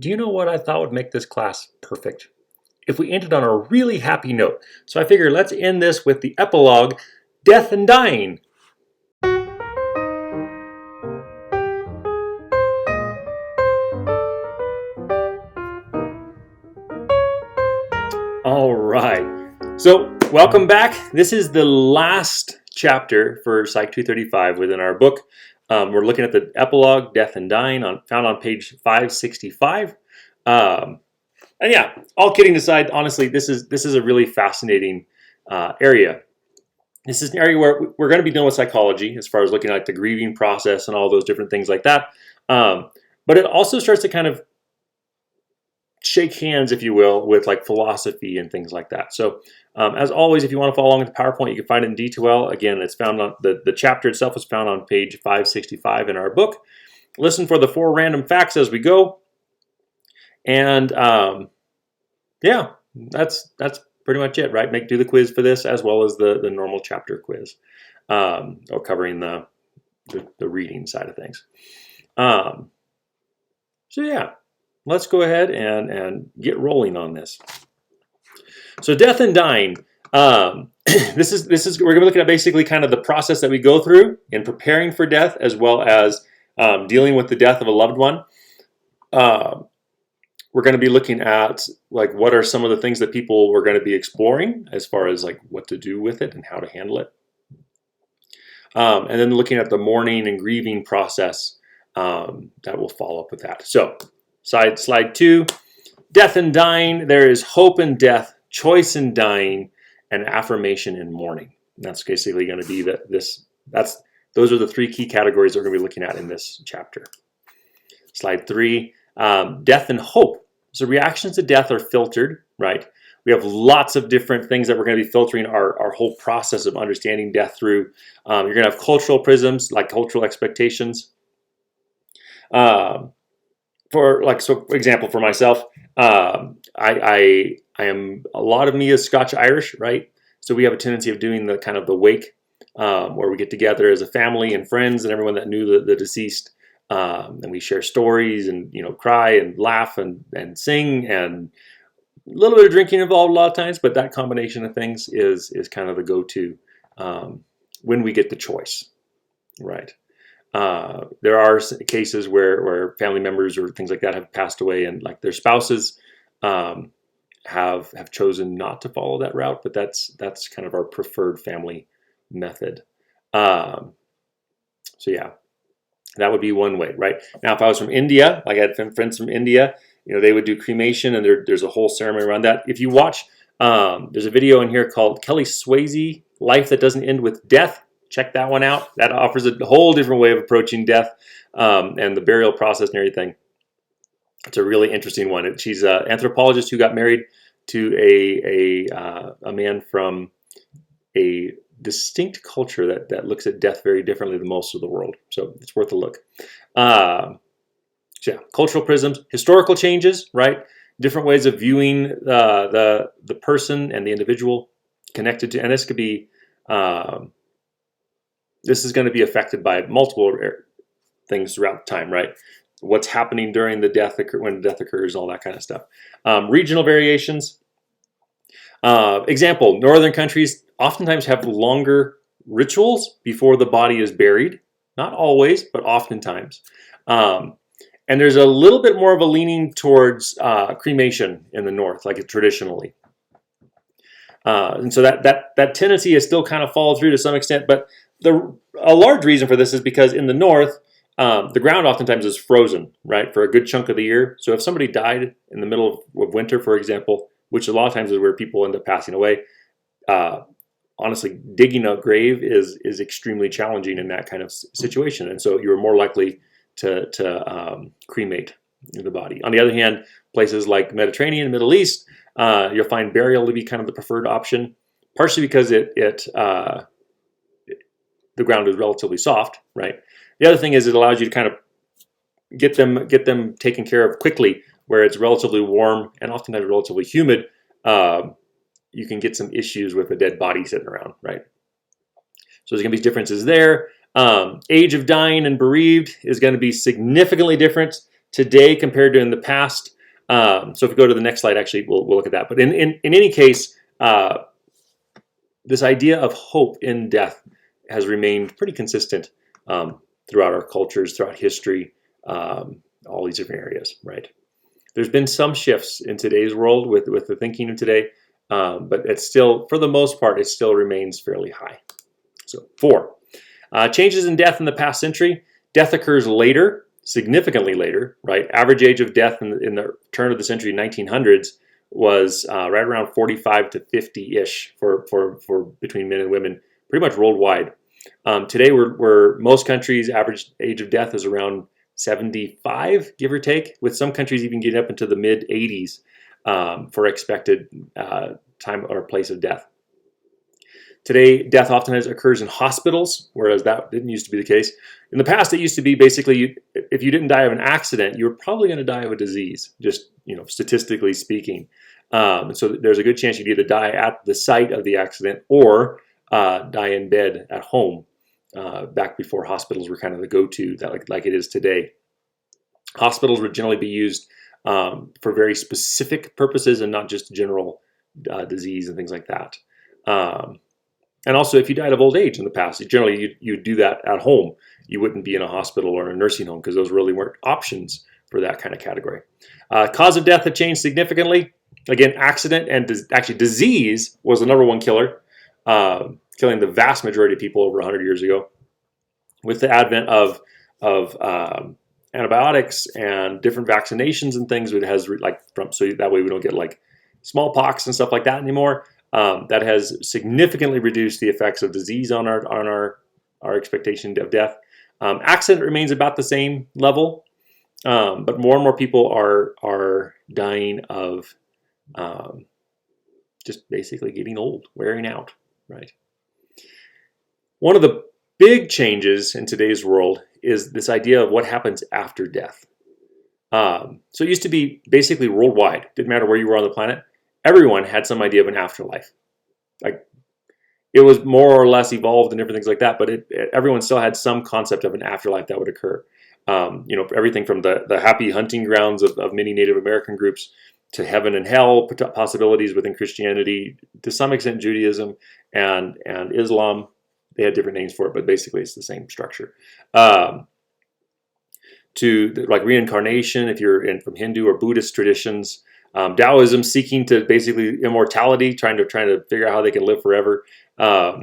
Do you know what I thought would make this class perfect? If we ended on a really happy note. So I figured let's end this with the epilogue, death and dying. All right. So welcome back. This is the last chapter for Psych 235 within our book. We're looking at the epilogue, death and dying, found on page 565. And yeah, all kidding aside, honestly, this is a really fascinating area. This is an area where we're going to be dealing with psychology as far as looking at the grieving process and all those different things like that. But it also starts to kind of shake hands, if you will, with like philosophy and things like that. So as always, if you want to follow along with the PowerPoint, you can find it in D2L. Again, it's found on the chapter itself is found on page 565 in our book. Listen for the 4 random facts as we go. And yeah, that's pretty much it, right? Do the quiz for this as well as the normal chapter quiz, or covering the reading side of things. So yeah, let's go ahead and get rolling on this. So death and dying. This is we're going to be looking at basically kind of the process that we go through in preparing for death, as well as dealing with the death of a loved one. We're going to be looking at like what are some of the things that people were going to be exploring as far as like what to do with it and how to handle it. And then looking at the mourning and grieving process that will follow up with that. So slide 2, death and dying. There is hope in death, choice in dying, and affirmation in mourning. And that's basically going to be those are the 3 key categories that we're going to be looking at in this chapter. Slide 3. Death and hope. So reactions to death are filtered, right? We have lots of different things that we're going to be filtering our whole process of understanding death through. You're going to have cultural prisms, like cultural expectations. For example, for myself, I am, a lot of me is Scotch-Irish, right? So we have a tendency of doing the kind of the wake, where we get together as a family and friends and everyone that knew the deceased. And we share stories and, cry and laugh and sing, and a little bit of drinking involved a lot of times, but that combination of things is kind of the go-to when we get the choice, right? There are cases where family members or things like that have passed away and like their spouses have chosen not to follow that route, but that's kind of our preferred family method. So yeah. That would be one way, right? Now, if I was from India, like I had friends from India, they would do cremation, and there's a whole ceremony around that. If you watch, there's a video in here called Kelly Swayze, Life That Doesn't End With Death. Check that one out. That offers a whole different way of approaching death and the burial process and everything. It's a really interesting one. She's an anthropologist who got married to a man from a distinct culture that looks at death very differently than most of the world. So it's worth a look. So yeah, cultural prisms, historical changes, right? Different ways of viewing the person and the individual connected to, and this could be, this is going to be affected by multiple things throughout time, right? What's happening during the death, when death occurs, all that kind of stuff. Regional variations. Example, northern countries oftentimes have longer rituals before the body is buried. Not always, but oftentimes. And there's a little bit more of a leaning towards cremation in the north, like traditionally. And so that tendency is still kind of followed through to some extent, but a large reason for this is because in the north, the ground oftentimes is frozen, right, for a good chunk of the year. So if somebody died in the middle of winter, for example, which a lot of times is where people end up passing away, honestly, digging a grave is extremely challenging in that kind of situation. And so you're more likely to cremate the body. On the other hand, places like Mediterranean and Middle East, you'll find burial to be kind of the preferred option, partially because the ground is relatively soft, right? The other thing is it allows you to kind of get them taken care of quickly, where it's relatively warm and oftentimes relatively humid. You can get some issues with a dead body sitting around, right? So there's going to be differences there. Age of dying and bereaved is going to be significantly different today compared to in the past. So if we go to the next slide, actually, we'll look at that. But in any case, this idea of hope in death has remained pretty consistent throughout our cultures, throughout history, all these different areas, right? There's been some shifts in today's world with the thinking of today, but it's still, for the most part, it still remains fairly high. So 4, changes in death in the past century. Death occurs later, significantly later, right? Average age of death in the turn of the century, 1900s, was right around 45 to 50-ish for between men and women, pretty much worldwide. Today, we're most countries' average age of death is around 75, give or take, with some countries even getting up into the mid 80s for expected time or place of death. Today, death often occurs in hospitals, whereas that didn't used to be the case. In the past, it used to be basically if you didn't die of an accident, you were probably going to die of a disease, just statistically speaking. So there's a good chance you'd either die at the site of the accident or die in bed at home. Back before hospitals were kind of the go-to, that like it is today. Hospitals would generally be used for very specific purposes and not just general disease and things like that. And also, if you died of old age in the past, generally you'd do that at home. You wouldn't be in a hospital or a nursing home because those really weren't options for that kind of category. Cause of death have changed significantly. Again, accident and actually disease was the number one killer, killing the vast majority of people over 100 years ago. With the advent of antibiotics and different vaccinations and things, it has so that way we don't get like smallpox and stuff like that anymore. That has significantly reduced the effects of disease on our expectation of death. Accident remains about the same level, but more and more people are dying of just basically getting old, wearing out, right? One of the big changes in today's world is this idea of what happens after death. So it used to be basically worldwide. Didn't matter where you were on the planet. Everyone had some idea of an afterlife. Like it was more or less evolved and different things like that, but everyone still had some concept of an afterlife that would occur. Everything from the happy hunting grounds of many Native American groups to heaven and hell possibilities within Christianity, to some extent Judaism and Islam. They had different names for it, but basically it's the same structure. Like reincarnation, if you're from Hindu or Buddhist traditions. Taoism seeking to basically immortality, trying to figure out how they can live forever. A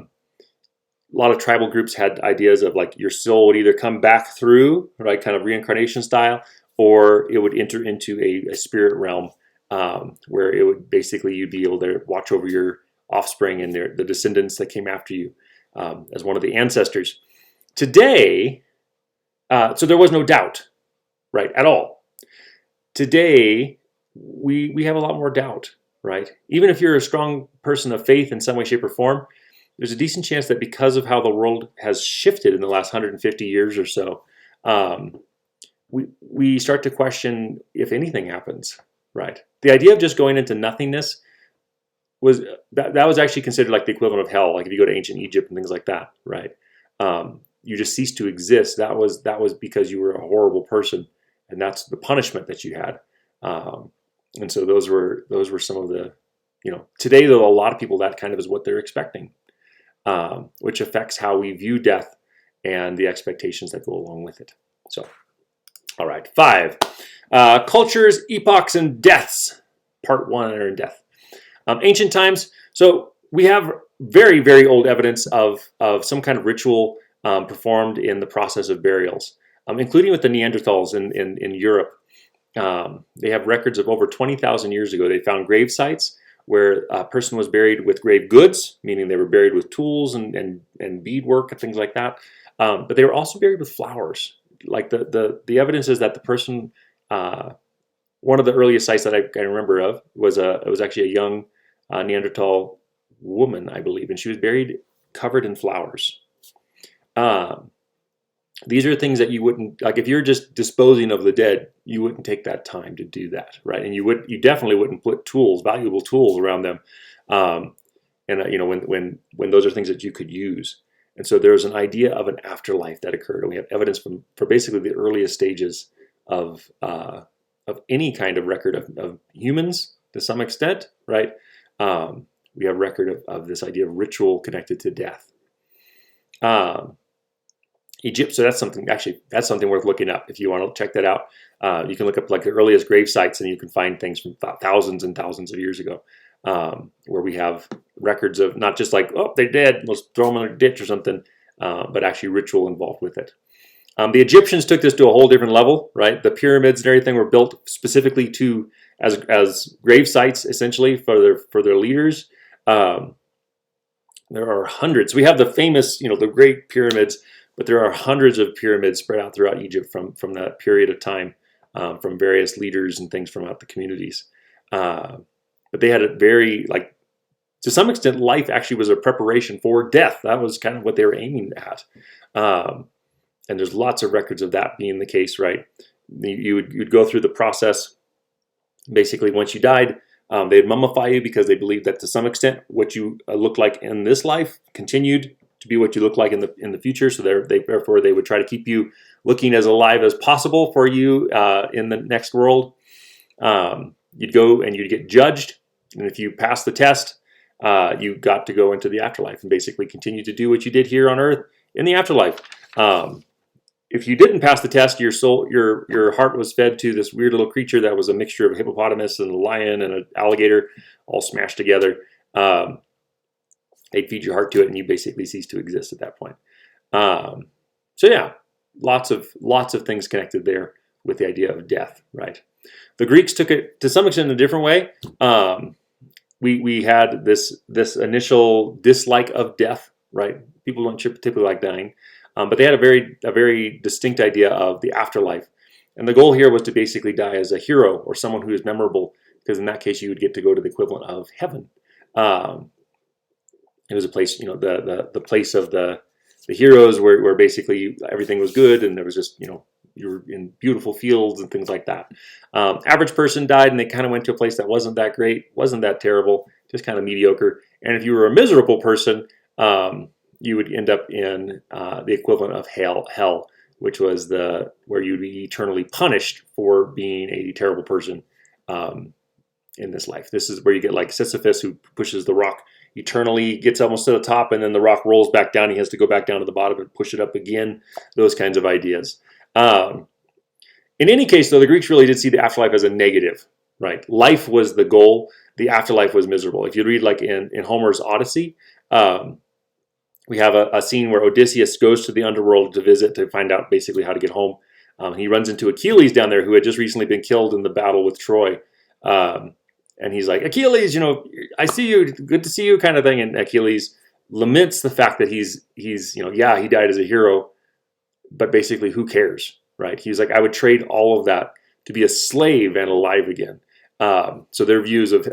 lot of tribal groups had ideas of like your soul would either come back through, right, kind of reincarnation style, or it would enter into a spirit realm where it would basically you'd be able to watch over your offspring and the descendants that came after you as one of the ancestors. Today, so there was no doubt, right, at all. Today, we have a lot more doubt, right? Even if you're a strong person of faith in some way, shape, or form, there's a decent chance that because of how the world has shifted in the last 150 years or so, we start to question if anything happens, right? The idea of just going into nothingness was that was actually considered like the equivalent of hell. Like if you go to ancient Egypt and things like that, right? You just ceased to exist. That was because you were a horrible person, and that's the punishment that you had. And so those were some of the, today though, a lot of people, that kind of is what they're expecting, which affects how we view death and the expectations that go along with it. So, all right, 5, cultures, epochs, and deaths, part 1, are in death. Ancient times. So we have very, very old evidence of some kind of ritual performed in the process of burials, including with the Neanderthals in Europe. They have records of over 20,000 years ago. They found grave sites where a person was buried with grave goods, meaning they were buried with tools and beadwork and things like that. But they were also buried with flowers. Like the evidence is that the person, one of the earliest sites that I remember of was it was actually a young Neanderthal woman, I believe, and she was buried covered in flowers. These are things that you wouldn't, like if you're just disposing of the dead, you wouldn't take that time to do that, right? And you definitely wouldn't put valuable tools around them. When those are things that you could use. And so there's an idea of an afterlife that occurred. And we have evidence for basically the earliest stages of any kind of record of humans to some extent, right? We have record of this idea of ritual connected to death. Egypt, so that's something worth looking up if you want to check that out. You can look up like the earliest grave sites, and you can find things from thousands and thousands of years ago, where we have records of not just like, oh, they're dead, let's throw them in a ditch or something, but actually ritual involved with it. The Egyptians took this to a whole different level, right? The pyramids and everything were built specifically as grave sites, essentially for their leaders. There are hundreds. We have the famous, the Great Pyramids, but there are hundreds of pyramids spread out throughout Egypt from that period of time, from various leaders and things from out the communities. But they had a very, to some extent, life actually was a preparation for death. That was kind of what they were aiming at. And there's lots of records of that being the case, right? You'd go through the process. Basically, once you died, they'd mummify you because they believed that to some extent what you looked like in this life continued to be what you look like in the future. So therefore they would try to keep you looking as alive as possible for you in the next world. You'd go and you'd get judged, and if you passed the test, you got to go into the afterlife and basically continue to do what you did here on Earth in the afterlife. If you didn't pass the test, your soul, your heart was fed to this weird little creature that was a mixture of a hippopotamus and a lion and an alligator all smashed together. They'd feed your heart to it, and you basically cease to exist at that point. So yeah, lots of things connected there with the idea of death, right? The Greeks took it to some extent in a different way. We had this initial dislike of death, right? People don't typically like dying. But they had a very distinct idea of the afterlife. And the goal here was to basically die as a hero or someone who is memorable, because in that case you would get to go to the equivalent of heaven. It was a place, the place of the heroes where basically everything was good, and there was just, you were in beautiful fields and things like that. Average person died and they kind of went to a place that wasn't that great, wasn't that terrible, just kind of mediocre. And if you were a miserable person, you would end up in the equivalent of hell, which was where you'd be eternally punished for being a terrible person in this life. This is where you get like Sisyphus, who pushes the rock eternally, gets almost to the top, and then the rock rolls back down. He has to go back down to the bottom and push it up again. Those kinds of ideas. In any case, though, the Greeks really did see the afterlife as a negative, right? Life was the goal. The afterlife was miserable. If you read like in Homer's Odyssey, we have a scene where Odysseus goes to the underworld to visit to find out basically how to get home. He runs into Achilles down there, who had just recently been killed in the battle with Troy. And he's like, Achilles, I see you, good to see you, kind of thing. And Achilles laments the fact that he's he died as a hero, but basically who cares, right? He's like, I would trade all of that to be a slave and alive again. So their views of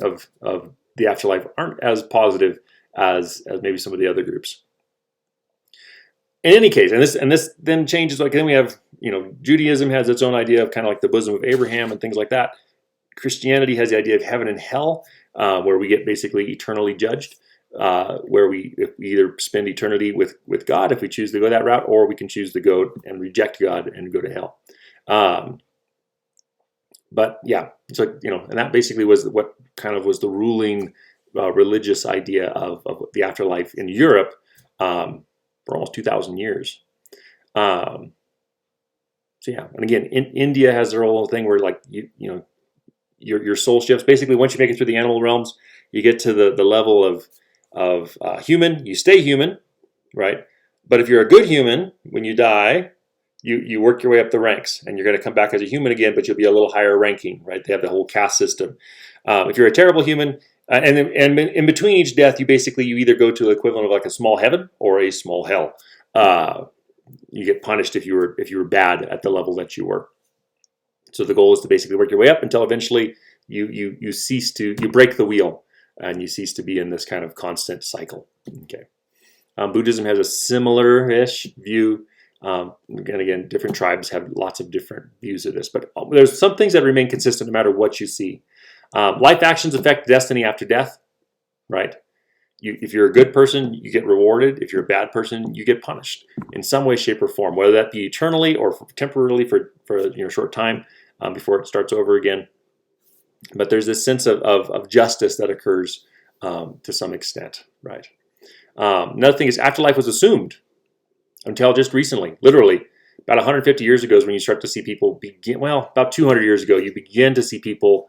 the afterlife aren't as positive as maybe some of the other groups. In any case, and this then changes. Like then we have, Judaism has its own idea of kind of like the bosom of Abraham and things like that. Christianity has the idea of heaven and hell, where we get basically eternally judged, where we either spend eternity with God if we choose to go that route, or we can choose to go and reject God and go to hell. But yeah, so and that basically was what kind of was the ruling religious idea of the afterlife in Europe for almost 2,000 years. So yeah, and again, India has their whole thing where like your soul shifts. Basically, once you make it through the animal realms, you get to the level of human. You stay human, right? But if you're a good human, when you die, you work your way up the ranks, and you're going to come back as a human again, but you'll be a little higher ranking, right? They have the whole caste system. If you're a terrible human, and in between each death, you either go to the equivalent of like a small heaven or a small hell. You get punished if you were bad at the level that you were. So the goal is to basically work your way up until eventually you break the wheel and you cease to be in this kind of constant cycle. Okay. Buddhism has a similar-ish view. And again, different tribes have lots of different views of this, but there's some things that remain consistent no matter what you see. Life actions affect destiny after death, right? if you're a good person, you get rewarded. If you're a bad person, you get punished in some way, shape, or form, whether that be eternally or temporarily for a short time before it starts over again. But there's this sense of justice that occurs to some extent, right? Another thing is afterlife was assumed until just recently, literally. About 150 years ago is when you start to see people about 200 years ago, you begin to see people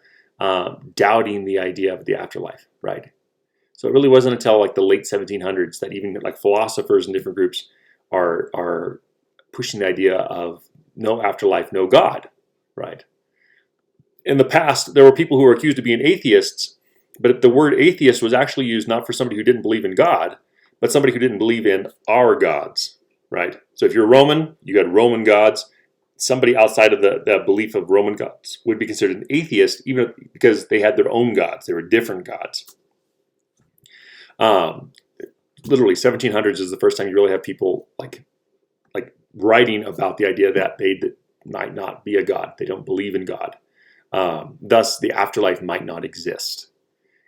doubting the idea of the afterlife, right? So it really wasn't until like the late 1700s that even like philosophers in different groups are pushing the idea of no afterlife, no God, right? In the past, there were people who were accused of being atheists, but the word atheist was actually used not for somebody who didn't believe in God, but somebody who didn't believe in our gods, right? So if you're Roman, you got Roman gods. Somebody outside of the belief of Roman gods would be considered an atheist, even because they had their own gods. They were different gods. Literally 1700s is the first time you really have people like writing about the idea that they might not be a god. They don't believe in God. Thus, the afterlife might not exist.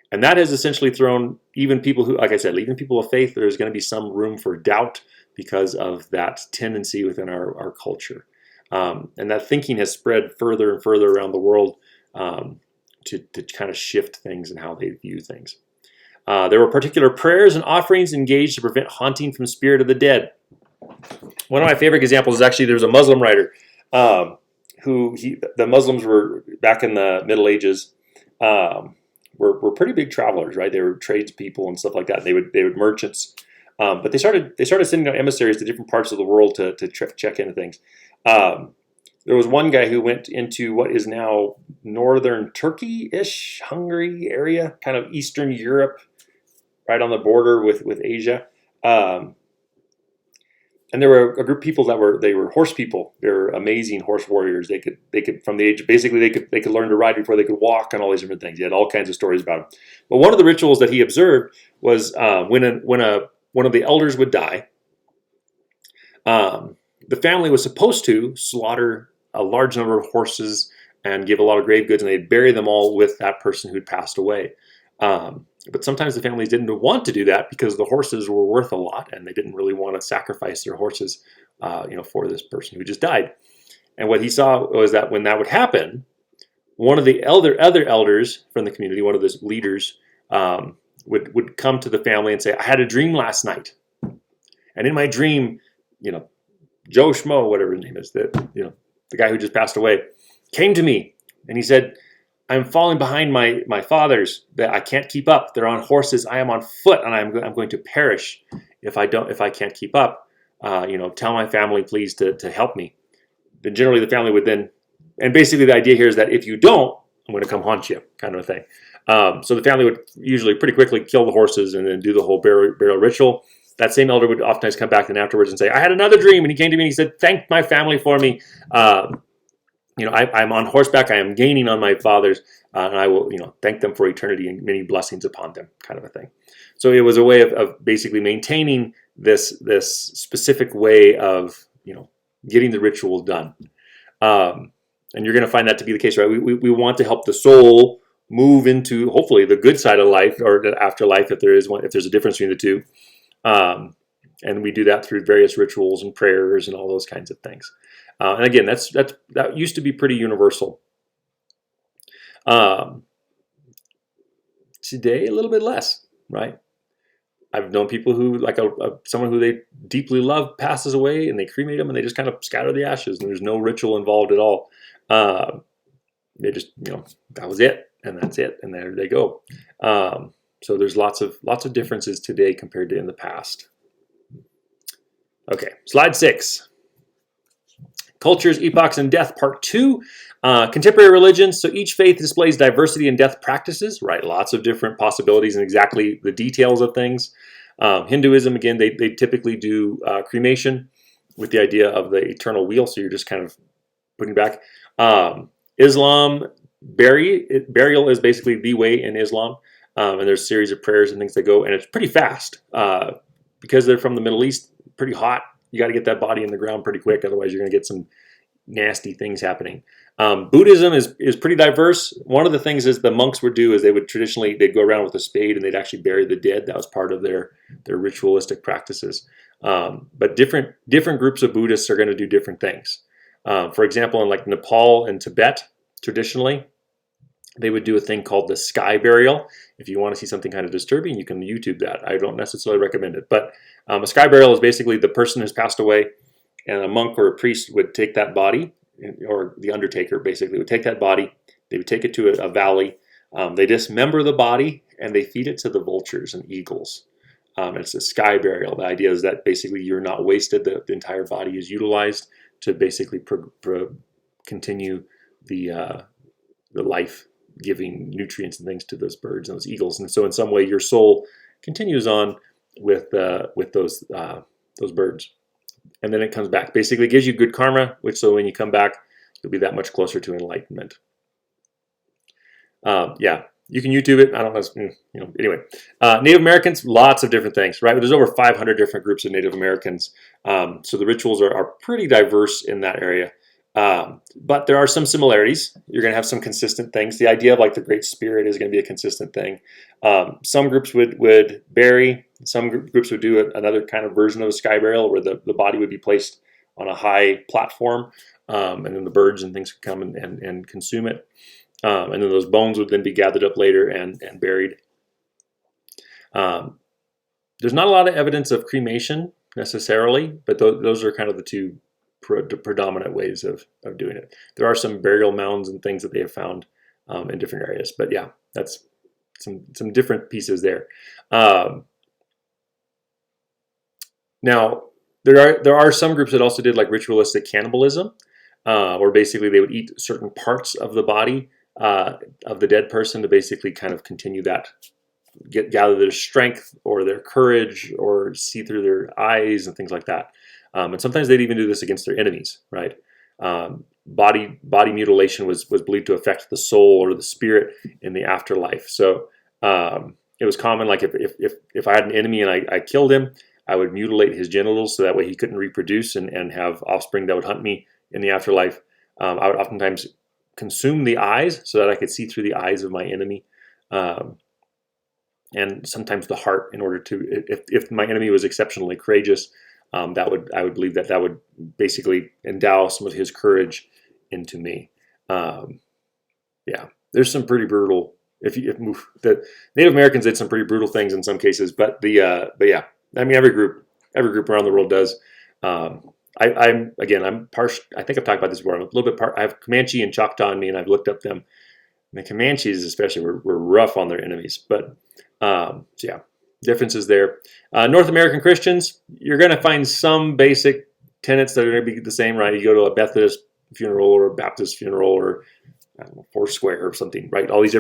And that has essentially thrown even people who, like I said, even people of faith, there's going to be some room for doubt because of that tendency within our culture. And that thinking has spread further and further around the world to kind of shift things and how they view things. There were particular prayers and offerings engaged to prevent haunting from spirit of the dead. One of my favorite examples is actually there's a Muslim writer the Muslims were back in the Middle Ages were pretty big travelers, right? They were tradespeople and stuff like that. They would merchants, but they started sending out emissaries to different parts of the world to check into things. There was one guy who went into what is now northern Turkey-ish, Hungary area, kind of Eastern Europe, right on the border with Asia. And there were a group of people they were horse people. They were amazing horse warriors. They could from the age basically they could learn to ride before they could walk and all these different things. He had all kinds of stories about them. But one of the rituals that he observed was when one of the elders would die, the family was supposed to slaughter a large number of horses and give a lot of grave goods, and they'd bury them all with that person who'd passed away. But sometimes the families didn't want to do that because the horses were worth a lot, and they didn't really want to sacrifice their horses, for this person who just died. And what he saw was that when that would happen, one of the other elders from the community, one of the leaders, would come to the family and say, "I had a dream last night, and in my dream, Joe Schmo, whatever his name is, the guy who just passed away, came to me, and he said, I'm falling behind my fathers, that I can't keep up. They're on horses. I am on foot, and I'm going to perish if I can't keep up. Tell my family, please, to help me." Then generally the family would then, and basically the idea here is that if you don't, I'm going to come haunt you, kind of a thing. So the family would usually pretty quickly kill the horses and then do the whole burial ritual. That same elder would oftentimes come back then afterwards and say, "I had another dream," and he came to me and he said, "Thank my family for me. I'm on horseback. I am gaining on my fathers, and I will, thank them for eternity and many blessings upon them," kind of a thing. So it was a way of basically maintaining this specific way of, getting the rituals done. And you're going to find that to be the case, right? We want to help the soul move into hopefully the good side of life or the afterlife, if there's a difference between the two. And we do that through various rituals and prayers and all those kinds of things. And again, that used to be pretty universal. Today, a little bit less, right? I've known people who, like someone who they deeply love passes away, and they cremate them, and they just kind of scatter the ashes, and there's no ritual involved at all. They just, that was it, and that's it, and there they go. So there's lots of differences today compared to in the past. Okay, slide 6. Cultures, Epochs, and Death, Part 2. Contemporary religions. So each faith displays diversity in death practices, right? Lots of different possibilities and exactly the details of things. Hinduism, again, they typically do cremation with the idea of the eternal wheel, so you're just kind of putting back. Islam, burial is basically the way in Islam, and there's a series of prayers and things that go, and it's pretty fast. Because they're from the Middle East, pretty hot. You got to get that body in the ground pretty quick, otherwise you're going to get some nasty things happening. Buddhism is pretty diverse. One of the things is the monks would do is they'd go around with a spade and they'd actually bury the dead. That was part of their ritualistic practices. But different groups of Buddhists are going to do different things. For example, in like Nepal and Tibet, traditionally, they would do a thing called the sky burial. If you want to see something kind of disturbing, you can YouTube that. I don't necessarily recommend it. But a sky burial is basically the person has passed away, and a monk or a priest would take that body, or the undertaker basically would take that body. They would take it to a valley. They dismember the body, and they feed it to the vultures and eagles. It's a sky burial. The idea is that basically you're not wasted. The entire body is utilized to basically continue the life-giving nutrients and things to those birds and those eagles. And so in some way your soul continues on with those birds. And then it comes back. Basically it gives you good karma, which so when you come back, you'll be that much closer to enlightenment. Yeah, you can YouTube it. I don't know, anyway. Native Americans, lots of different things, right? There's over 500 different groups of Native Americans. So the rituals are pretty diverse in that area. But there are some similarities. You're going to have some consistent things. The idea of like the Great Spirit is going to be a consistent thing. Some groups would bury. Some groups would do another kind of version of a sky burial where the body would be placed on a high platform, and then the birds and things would come and consume it. And then those bones would then be gathered up later and buried. There's not a lot of evidence of cremation necessarily, but those are kind of the two predominant ways of doing it. There are some burial mounds and things that they have found in different areas, but yeah, that's some different pieces there. Now there are some groups that also did like ritualistic cannibalism, where basically they would eat certain parts of the body of the dead person to basically kind of continue that, gather their strength or their courage or see through their eyes and things like that. And sometimes they'd even do this against their enemies, right? Body mutilation was believed to affect the soul or the spirit in the afterlife. So it was common, like if I had an enemy and I killed him, I would mutilate his genitals so that way he couldn't reproduce and have offspring that would hunt me in the afterlife. I would oftentimes consume the eyes so that I could see through the eyes of my enemy. And sometimes the heart, in order to, if my enemy was exceptionally courageous, I would believe that would basically endow some of his courage into me. Yeah, there's some pretty brutal. The Native Americans did some pretty brutal things in some cases, but yeah, I mean every group around the world does. I'm partial. I think I've talked about this before. I'm a little bit I have Comanche and Choctaw in me, and I've looked up them. And the Comanches, especially, were rough on their enemies. But so yeah, differences there. North American Christians, you're going to find some basic tenets that are going to be the same, right? You go to a Methodist funeral or a Baptist funeral or Foursquare or something, right? All these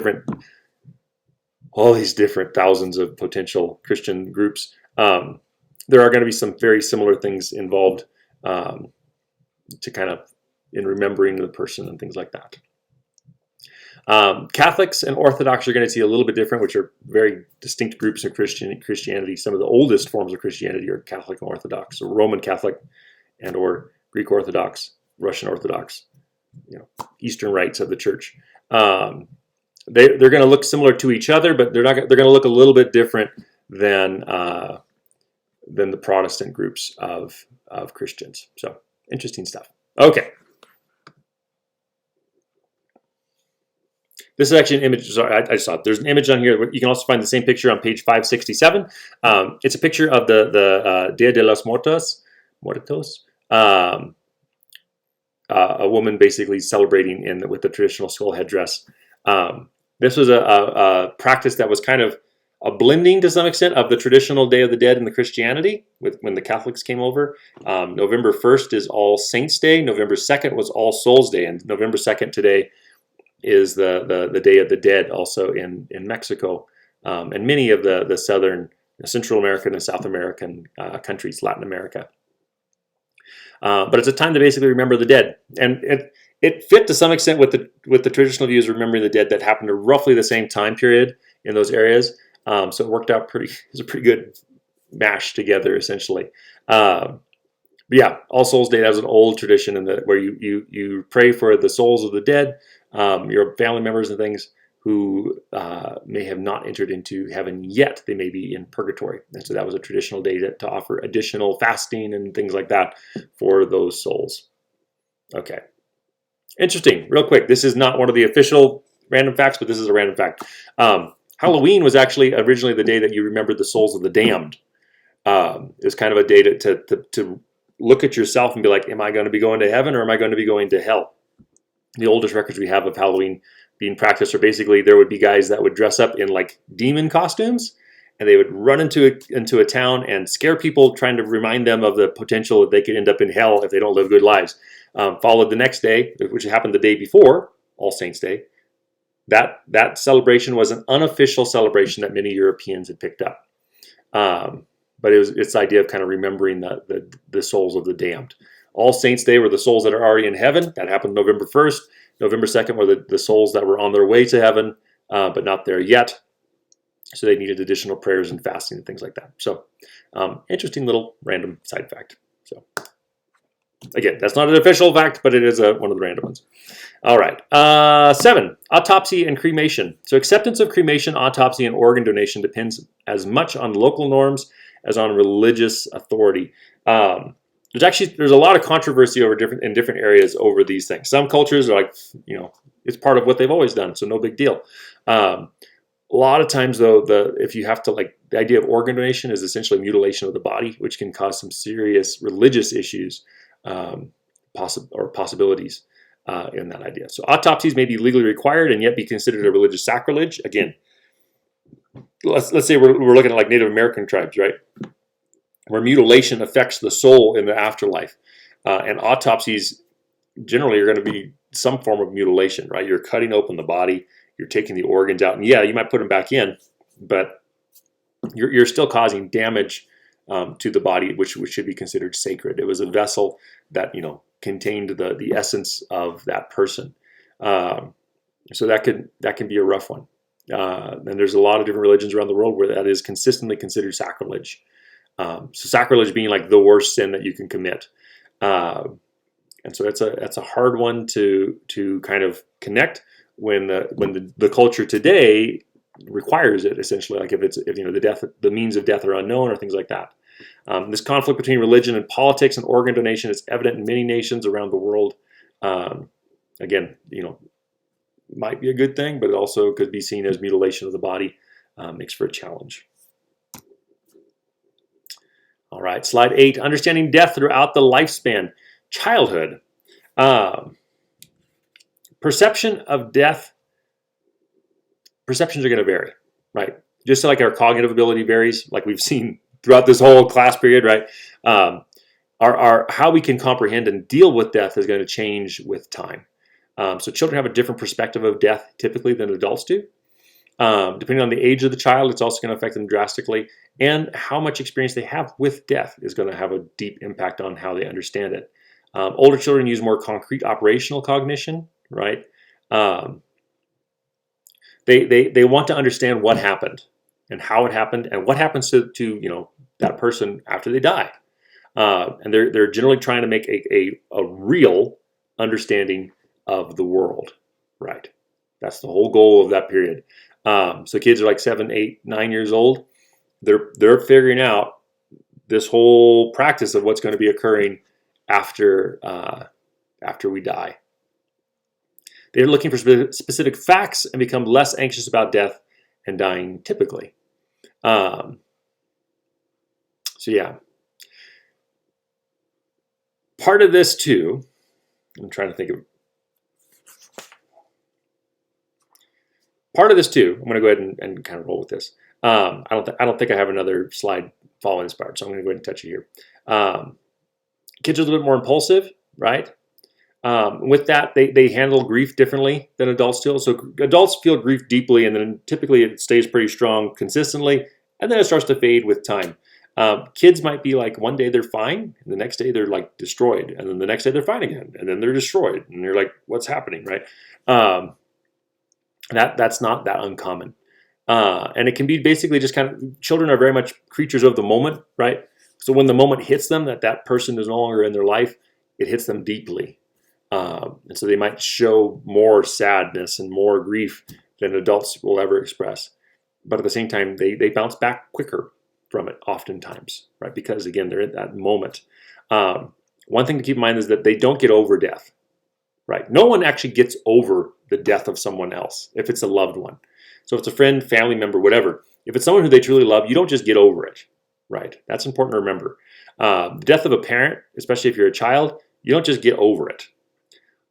different thousands of potential Christian groups. There are going to be some very similar things involved to kind of in remembering the person and things like that. Catholics and Orthodox are going to see a little bit different, which are very distinct groups of Christianity. Some of the oldest forms of Christianity are Catholic and Orthodox, or Roman Catholic and or Greek Orthodox, Russian Orthodox, Eastern rites of the Church. They're going to look similar to each other, but they're going to look a little bit different than the Protestant groups of Christians. So interesting stuff. Okay. This is actually an image. Sorry, I saw it. There's an image on here. You can also find the same picture on page 567. It's a picture of the Dia de los Muertos, a woman basically celebrating with the traditional skull headdress. This was a practice that was kind of a blending to some extent of the traditional Day of the Dead and the Christianity when the Catholics came over. November 1st is All Saints Day. November 2nd was All Souls Day. And November 2nd today is the Day of the Dead also in Mexico and many of the southern, Central American and South American countries, Latin America. But it's a time to basically remember the dead. And it fit to some extent with the traditional views of remembering the dead that happened at roughly the same time period in those areas. So it worked out it was a pretty good mash together, essentially. But yeah, All Souls Day has an old tradition in where you pray for the souls of the dead, your family members and things who may have not entered into heaven yet. They may be in purgatory. And so that was a traditional day to offer additional fasting and things like that for those souls. Okay. Interesting. Real quick. This is not one of the official random facts, but this is a random fact. Halloween was actually originally the day that you remembered the souls of the damned. It was kind of a day to look at yourself and be like, am I going to be going to heaven or am I going to be going to hell? The oldest records we have of Halloween being practiced are basically there would be guys that would dress up in like demon costumes and they would run into a town and scare people, trying to remind them of the potential that they could end up in hell if they don't live good lives. Followed the next day, which happened the day before, All Saints Day. That celebration was an unofficial celebration that many Europeans had picked up. But it's the idea of kind of remembering the souls of the damned. All Saints Day were the souls that are already in heaven. That happened November 1st. November 2nd were the souls that were on their way to heaven, but not there yet. So they needed additional prayers and fasting and things like that. So interesting little random side fact. So again, that's not an official fact, but it is one of the random ones. All right. 7, autopsy and cremation. So acceptance of cremation, autopsy, and organ donation depends as much on local norms as on religious authority. There's a lot of controversy in different areas over these things. Some cultures are like, it's part of what they've always done, so no big deal. A lot of times, though, if you have to, the idea of organ donation is essentially mutilation of the body, which can cause some serious religious issues or possibilities in that idea. So autopsies may be legally required and yet be considered a religious sacrilege. Again, let's say we're looking at like Native American tribes, right? Where mutilation affects the soul in the afterlife. And autopsies generally are going to be some form of mutilation, right? You're cutting open the body, you're taking the organs out, and yeah, you might put them back in, but you're still causing damage to the body, which should be considered sacred. It was a vessel that contained the essence of that person. So that can be a rough one. And there's a lot of different religions around the world where that is consistently considered sacrilege. So sacrilege being like the worst sin that you can commit. And so that's a hard one to kind of connect when the culture today requires it, essentially, like if the means of death are unknown or things like that. This conflict between religion and politics and organ donation is evident in many nations around the world. Again, might be a good thing, but it also could be seen as mutilation of the body. Makes for a challenge. All right, slide 8, understanding death throughout the lifespan. Childhood. Perception of death. Perceptions are going to vary, right? Just like our cognitive ability varies, like we've seen throughout this whole class period, right? Our how we can comprehend and deal with death is going to change with time. So children have a different perspective of death typically than adults do. Depending on the age of the child, it's also going to affect them drastically. And how much experience they have with death is going to have a deep impact on how they understand it. Older children use more concrete operational cognition, right? They want to understand what happened and how it happened and what happens to that person after they die. And they're generally trying to make a real understanding of the world, right? That's the whole goal of that period. So kids are like 7, 8, 9 years old. They're figuring out this whole practice of what's going to be occurring after we die. They're looking for specific facts and become less anxious about death and dying typically. So yeah. Part of this too, I'm trying to think of. Part of this too, I'm going to go ahead and kind of roll with this. I don't think I have another slide following this part, so I'm going to go ahead and touch it here. Kids are a little bit more impulsive, right? With that, they handle grief differently than adults do. So adults feel grief deeply, and then typically it stays pretty strong consistently, and then it starts to fade with time. Kids might be like, one day they're fine, and the next day they're like destroyed, and then the next day they're fine again, and then they're destroyed, and you're like, what's happening, right? That's not that uncommon. And it can be basically just kind of, children are very much creatures of the moment, right? So when the moment hits them that that person is no longer in their life, it hits them deeply. And so they might show more sadness and more grief than adults will ever express. But at the same time, they bounce back quicker from it oftentimes, right? Because again, they're in that moment. One thing to keep in mind is that they don't get over death, right? No one actually gets over the death of someone else if it's a loved one. So if it's a friend, family member, whatever, if it's someone who they truly love, you don't just get over it, right? That's important to remember. The death of a parent, especially if you're a child, you don't just get over it.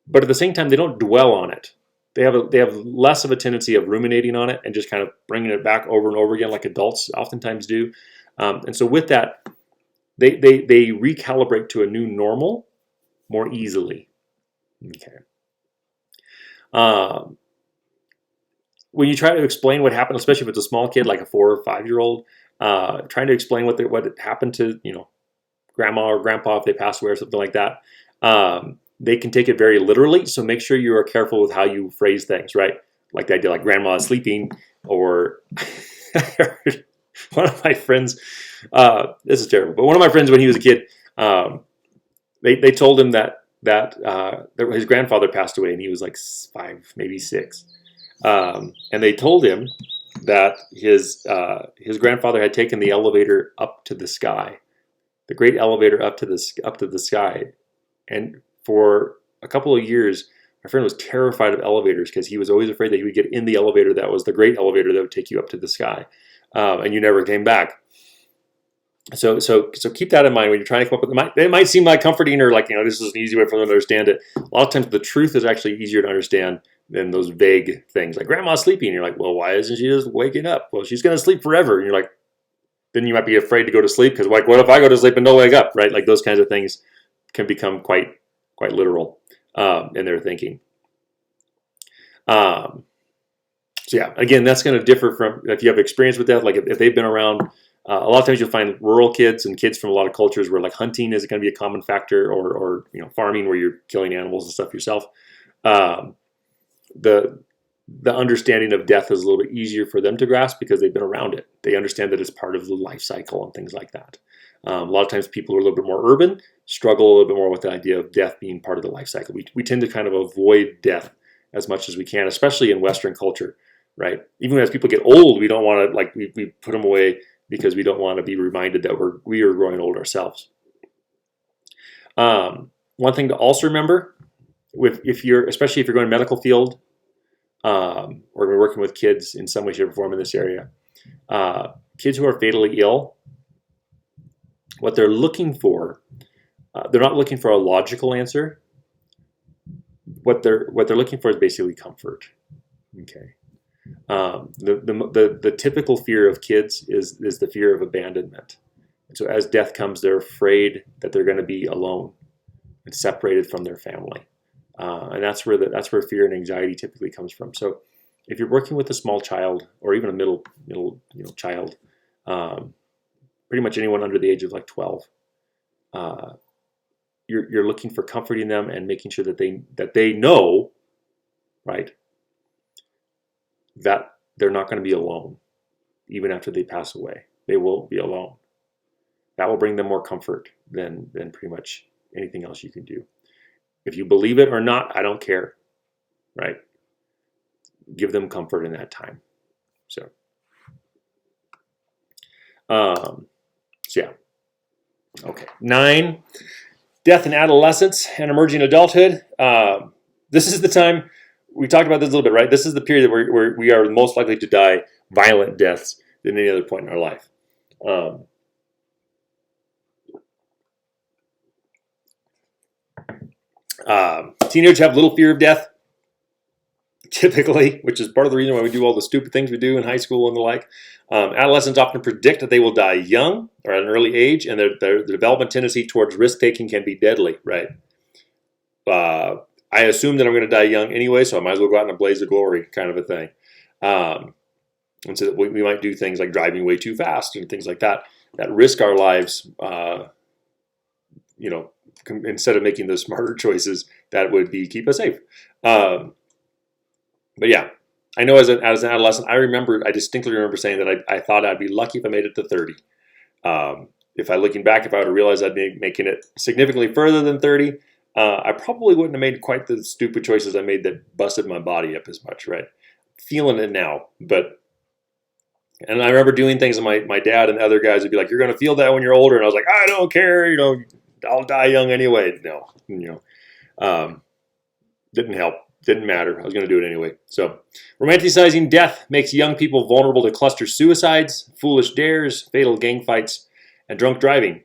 But at the same time, they don't dwell on it. They have less of a tendency of ruminating on it and just kind of bringing it back over and over again like adults oftentimes do. And so with that, they recalibrate to a new normal more easily. Okay. When you try to explain what happened, especially if it's a small kid like a 4 or 5 year old, trying to explain what happened to grandma or grandpa if they passed away or something like that, they can take it very literally. So make sure you are careful with how you phrase things, right? Like the idea like grandma is sleeping, or I heard one of my friends, this is terrible, but one of my friends when he was a kid, they told him that his grandfather passed away and he was like 5, maybe 6. And they told him that his grandfather had taken the elevator up to the sky, the great elevator up to the sky. And for a couple of years, my friend was terrified of elevators because he was always afraid that he would get in the elevator that was the great elevator that would take you up to the sky, and you never came back. So keep that in mind when you're trying to come up with it. It might seem like comforting or like this is an easy way for them to understand it. A lot of times the truth is actually easier to understand than those vague things like grandma's sleeping. And you're like, well, why isn't she just waking up? Well, she's going to sleep forever. And you're like, then you might be afraid to go to sleep because like, what if I go to sleep and don't wake up, right? Like those kinds of things can become quite literal in their thinking. So yeah, again, that's going to differ from if you have experience with that. Like if they've been around, a lot of times you'll find rural kids and kids from a lot of cultures where like hunting is going to be a common factor, or farming where you're killing animals and stuff yourself. The understanding of death is a little bit easier for them to grasp because they've been around it. They understand that it's part of the life cycle and things like that. A lot of times people who are a little bit more urban struggle a little bit more with the idea of death being part of the life cycle. We tend to kind of avoid death as much as we can, especially in Western culture, right? Even as people get old, we don't want to, we put them away because we don't want to be reminded that we are growing old ourselves. One thing to also remember, especially if you're going medical field, or we're working with kids in some way, shape, or form in this area, kids who are fatally ill, what they're looking for, they're not looking for a logical answer. What they're looking for is basically comfort. Okay. The typical fear of kids is the fear of abandonment. And so as death comes, they're afraid that they're going to be alone and separated from their family. And that's where fear and anxiety typically comes from. So if you're working with a small child or even a middle child, pretty much anyone under the age of like 12, you're looking for comforting them and making sure that they know, right, that they're not going to be alone even after they pass away. They will be alone. That will bring them more comfort than pretty much anything else you can do. If you believe it or not, I don't care, right? Give them comfort in that time. So yeah. Okay. 9, death in adolescence and emerging adulthood. This is the time, we talked about this a little bit, right? This is the period where we are most likely to die violent deaths than any other point in our life. Teenagers have little fear of death, typically, which is part of the reason why we do all the stupid things we do in high school and the like. Adolescents often predict that they will die young or at an early age, and their development tendency towards risk-taking can be deadly, right? I assume that I'm going to die young anyway, so I might as well go out in a blaze of glory kind of a thing. And so we might do things like driving way too fast and things like that risk our lives, instead of making those smarter choices that would keep us safe. But yeah, I know as an adolescent, I distinctly remember saying that I thought I'd be lucky if I made it to 30. if looking back, if I would have realized I'd be making it significantly further than 30, I probably wouldn't have made quite the stupid choices I made that busted my body up as much, right? Feeling it now, and I remember doing things, and my dad and other guys would be like, "You're going to feel that when you're older," and I was like, "I don't care, I'll die young anyway." No, didn't help, didn't matter. I was going to do it anyway. So, romanticizing death makes young people vulnerable to cluster suicides, foolish dares, fatal gang fights, and drunk driving.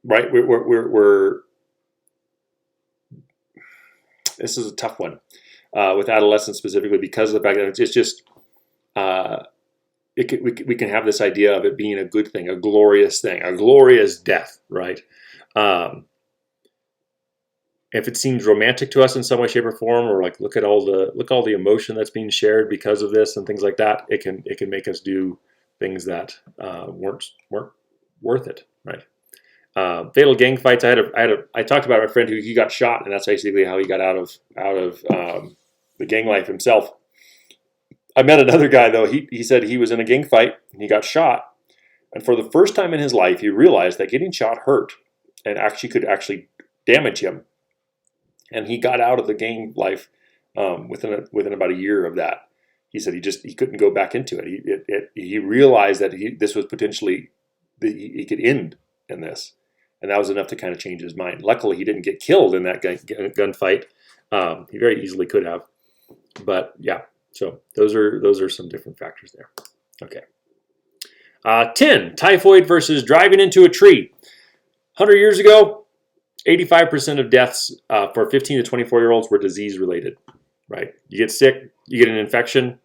Right? We're this is a tough one with adolescents specifically, because of the fact that it's just we can have this idea of it being a good thing, a glorious death, right? If it seems romantic to us in some way, shape, or form, or like look at all the emotion that's being shared because of this and things like that, it can make us do things that weren't worth it, right? Fatal gang fights. I talked about my friend who he got shot, and that's basically how he got out of the gang life himself. I met another guy though. He said he was in a gang fight and he got shot, and for the first time in his life, he realized that getting shot hurt and could damage him. And he got out of the gang life within about a year of that. He said he couldn't go back into it. He realized that this was potentially he could end in this, and that was enough to kind of change his mind. Luckily, he didn't get killed in that gunfight. He very easily could have, but yeah. So those are some different factors there. Okay. 10, typhoid versus driving into a tree. 100 years ago, 85% of deaths for 15 to 24-year-olds were disease-related, right? You get sick, you get an infection,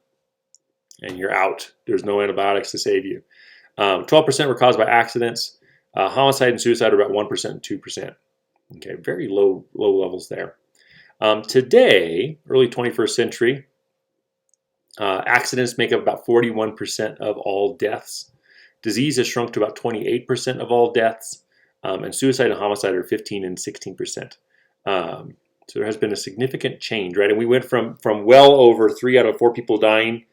and you're out. There's no antibiotics to save you. 12% were caused by accidents. Homicide and suicide are about 1% and 2%. Okay, very low levels there. Today, early 21st century, accidents make up about 41% of all deaths. Disease has shrunk to about 28% of all deaths. And suicide and homicide are 15 and 16%. So there has been a significant change, right? And we went from well over 3 out of 4 people dying,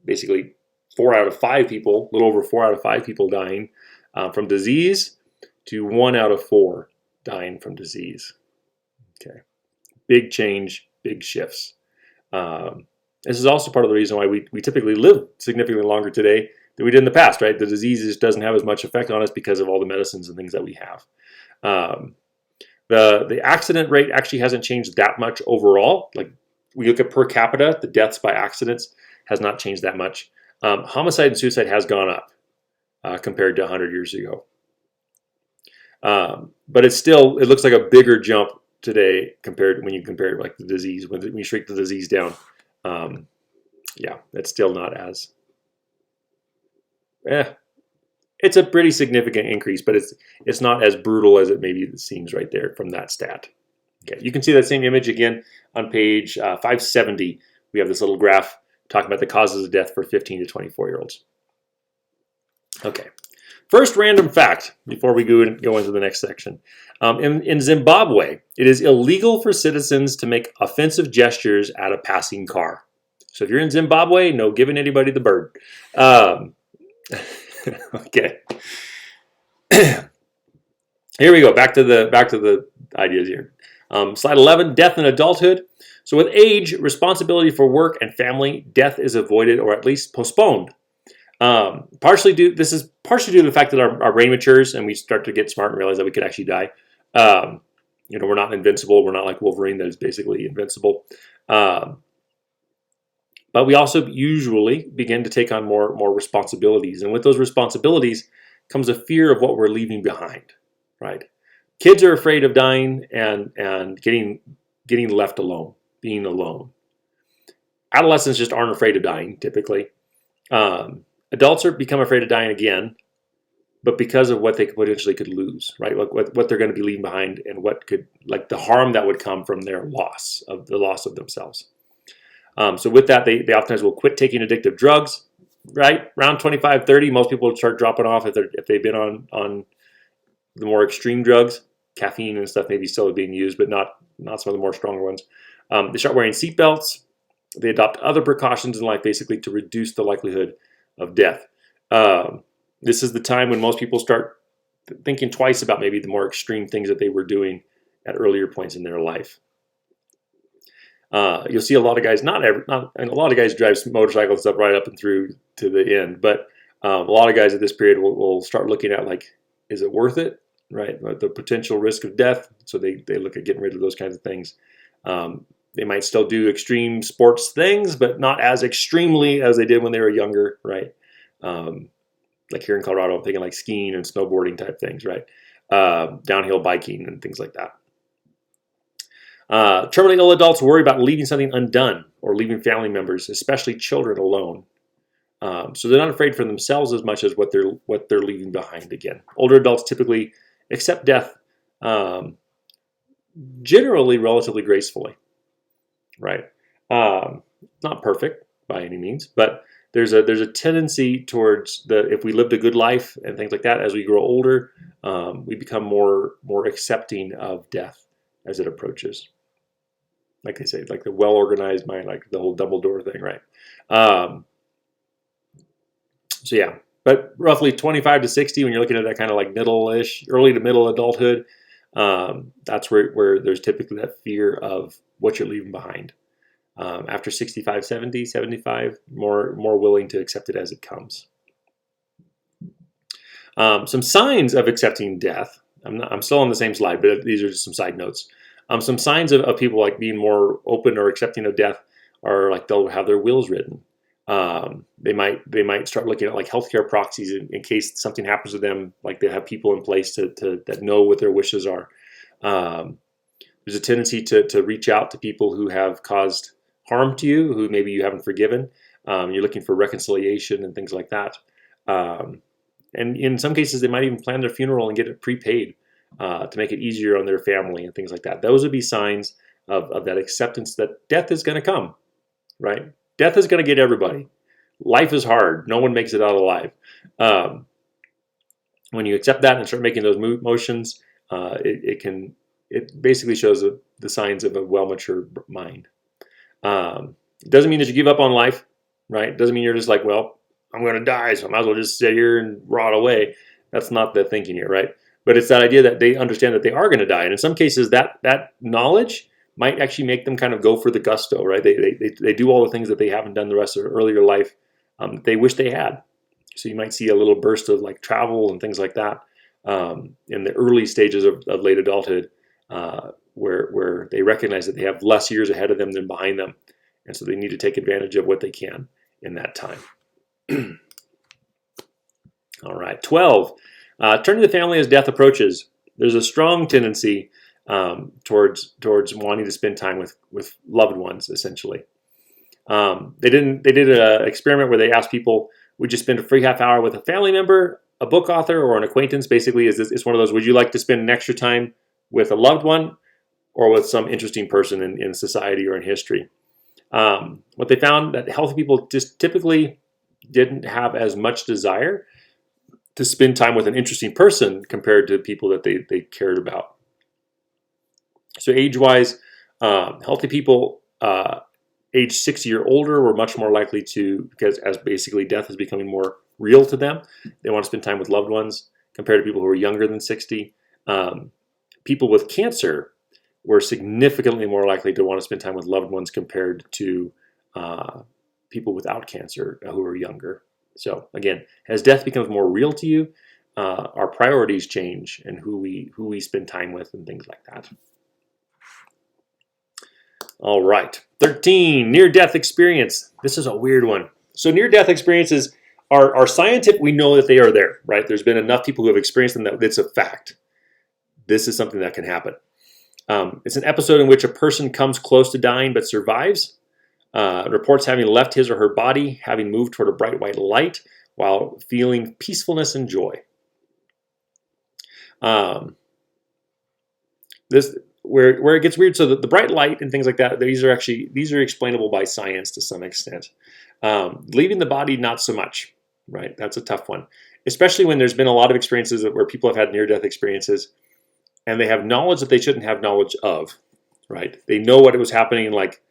basically 4 out of 5 people, a little over 4 out of 5 people dying from disease, to 1 out of 4 dying from disease. Okay, big change, big shifts. This is also part of the reason why we typically live significantly longer today than we did in the past, right? The disease just doesn't have as much effect on us because of all the medicines and things that we have. The accident rate actually hasn't changed that much overall. Like we look at per capita, the deaths by accidents has not changed that much. Homicide and suicide has gone up compared to 100 years ago. But it looks like a bigger jump today when you compare it like the disease, when you shrink the disease down. Yeah, it's still not as... it's a pretty significant increase, but it's not as brutal as it maybe seems right there from that stat. Okay, you can see that same image again on page 570. We have this little graph talking about the causes of death for 15 to 24-year-olds. Okay, first random fact before we go into the next section. In Zimbabwe, it is illegal for citizens to make offensive gestures at a passing car. So if you're in Zimbabwe, no giving anybody the bird. Okay. Here we go. Back to the ideas here. Slide 11, death in adulthood. So with age, responsibility for work and family, death is avoided or at least postponed. This is partially due to the fact that our brain matures and we start to get smart and realize that we could actually die. We're not invincible. We're not like Wolverine that is basically invincible. But we also usually begin to take on more responsibilities. And with those responsibilities comes a fear of what we're leaving behind, right? Kids are afraid of dying and getting left alone, being alone. Adolescents just aren't afraid of dying, typically. Adults become afraid of dying again, but because of what they potentially could lose, right? What they're going to be leaving behind and the harm that would come from their loss of themselves. So with that, they oftentimes will quit taking addictive drugs, right? Around 25, 30, most people start dropping off if they've been on the more extreme drugs. Caffeine and stuff maybe still being used, but not some of the more stronger ones. They start wearing seatbelts. They adopt other precautions in life basically to reduce the likelihood of death. This is the time when most people start thinking twice about maybe the more extreme things that they were doing at earlier points in their life. You'll see a lot of guys, and a lot of guys drive motorcycles and stuff right up and through to the end, but a lot of guys at this period will start looking at, like, is it worth it, right? The potential risk of death. So they look at getting rid of those kinds of things. They might still do extreme sports things, but not as extremely as they did when they were younger, right? Like here in Colorado, I'm thinking like skiing and snowboarding type things, right? Downhill biking and things like that. Terminally ill adults worry about leaving something undone or leaving family members, especially children, alone. So they're not afraid for themselves as much as what they're leaving behind. Again, older adults typically accept death generally relatively gracefully, right? Not perfect by any means, but there's a tendency towards if we lived a good life and things like that. As we grow older, we become more accepting of death as it approaches. Like they say, like the well-organized mind, like the whole Dumbledore thing, right? So yeah, but roughly 25 to 60, when you're looking at that kind of like middle-ish, early to middle adulthood, that's where there's typically that fear of what you're leaving behind. After 65, 70, 75, more willing to accept it as it comes. Some signs of accepting death. I'm still on the same slide, but these are just some side notes. Some signs of people like being more open or accepting of death are like they'll have their wills written. They might start looking at like healthcare proxies in case something happens to them. Like they have people in place that know what their wishes are. There's a tendency to reach out to people who have caused harm to you, who maybe you haven't forgiven. You're looking for reconciliation and things like that. And in some cases, they might even plan their funeral and get it prepaid to make it easier on their family and things like that. Those would be signs of that acceptance that death is going to come, right? Death is going to get everybody. Life is hard. No one makes it out alive. When you accept that and start making those motions, it basically shows the signs of a well-matured mind. It doesn't mean that you give up on life, right? It doesn't mean you're just like, well, I'm going to die, so I might as well just sit here and rot away. That's not the thinking here, right? But it's that idea that they understand that they are going to die. And in some cases, that knowledge might actually make them kind of go for the gusto, right? They do all the things that they haven't done the rest of their earlier life that they wish they had. So you might see a little burst of like travel and things like that in the early stages of late adulthood, where they recognize that they have less years ahead of them than behind them. And so they need to take advantage of what they can in that time. All right, 12. Turn to the family as death approaches. There's a strong tendency towards wanting to spend time with loved ones, essentially. They did an experiment where they asked people, would you spend a free half hour with a family member, a book author, or an acquaintance? Basically, it's one of those, would you like to spend an extra time with a loved one or with some interesting person in society or in history? What they found that healthy people just typically didn't have as much desire to spend time with an interesting person compared to people that they cared about. So age-wise, healthy people age 60 or older were much more likely to, because as basically death is becoming more real to them, they want to spend time with loved ones compared to people who are younger than 60. People with cancer were significantly more likely to want to spend time with loved ones compared to people without cancer who are younger. So again, as death becomes more real to you, our priorities change and who we spend time with and things like that. All right, 13, near-death experience. This is a weird one. So near-death experiences are scientific. We know that they are there, right? There's been enough people who have experienced them that it's a fact. This is something that can happen. It's an episode in which a person comes close to dying but survives. Reports having left his or her body, having moved toward a bright white light while feeling peacefulness and joy. Where it gets weird, so the bright light and things like that, these are explainable by science to some extent. Leaving the body, not so much, right? That's a tough one, especially when there's been a lot of experiences where people have had near-death experiences and they have knowledge that they shouldn't have knowledge of, right? They know what was happening like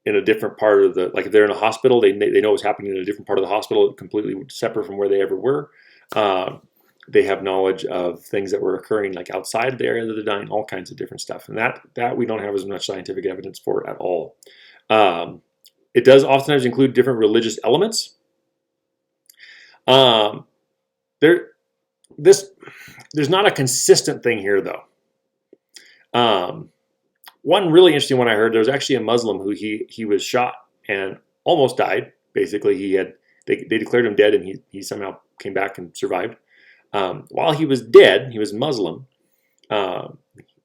in a different part of the, like if they're in a hospital, they know what's happening in a different part of the hospital, completely separate from where they ever were. They have knowledge of things that were occurring like outside of the area that they're dying, all kinds of different stuff. And that we don't have as much scientific evidence for at all. It does oftentimes include different religious elements. There's not a consistent thing here though. One really interesting one I heard, there was actually a Muslim who he was shot and almost died. Basically, they declared him dead, and he somehow came back and survived. While he was dead, he was Muslim.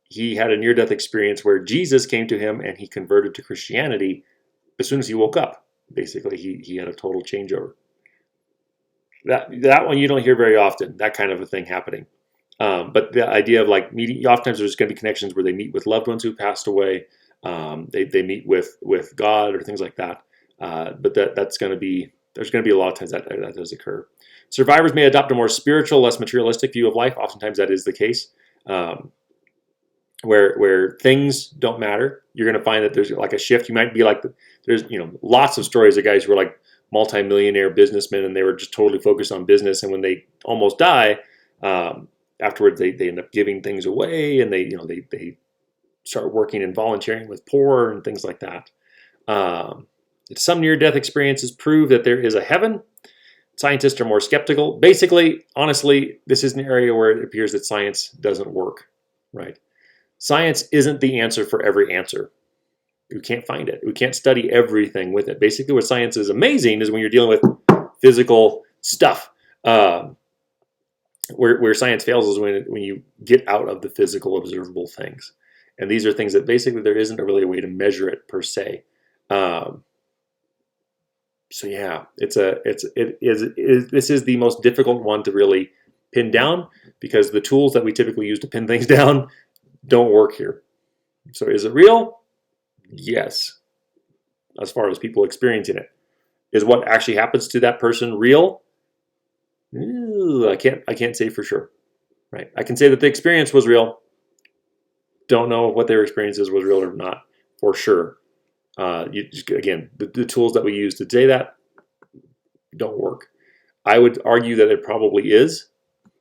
He had a near-death experience where Jesus came to him and he converted to Christianity as soon as he woke up. Basically, he had a total changeover. That one you don't hear very often, that kind of a thing happening. But the idea of like meeting, oftentimes there's going to be connections where they meet with loved ones who passed away. They meet with God or things like that. But there's going to be a lot of times that does occur. Survivors may adopt a more spiritual, less materialistic view of life. Oftentimes that is the case. Where things don't matter, you're going to find that there's like a shift. You might be like, there's lots of stories of guys who were like multimillionaire businessmen, and they were just totally focused on business. And when they almost die, afterwards they end up giving things away, and they start working and volunteering with poor and things like that. Some near-death experiences prove that there is a heaven. Scientists are more skeptical. Basically, honestly, this is an area where it appears that science doesn't work, right? Science isn't the answer for every answer. We can't find it. We can't study everything with it. Basically, what science is amazing is when you're dealing with physical stuff. Where science fails is when you get out of the physical observable things. And these are things that basically there isn't really a way to measure it per se. So yeah, this is the most difficult one to really pin down, because the tools that we typically use to pin things down don't work here. So is it real? Yes. As far as people experiencing it. Is what actually happens to that person real? I can't say for sure. Right? I can say that the experience was real. Don't know what their experiences was real or not for sure. The tools that we use to say that don't work. I would argue that it probably is,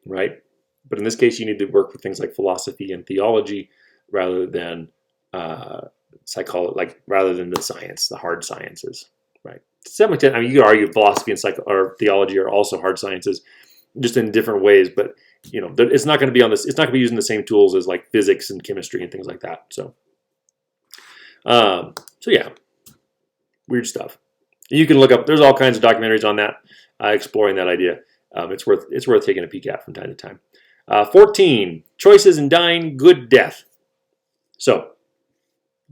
right? But in this case, you need to work with things like philosophy and theology rather than psychology, rather than the science, the hard sciences, right? To some extent, I mean, you could argue philosophy and or theology are also hard sciences, just in different ways. But it's not going to be on this. It's not going to be using the same tools as like physics and chemistry and things like that. So yeah, weird stuff. You can look up. There's all kinds of documentaries on that, exploring that idea. It's worth taking a peek at from time to time. 14, choices in dying, good death. So,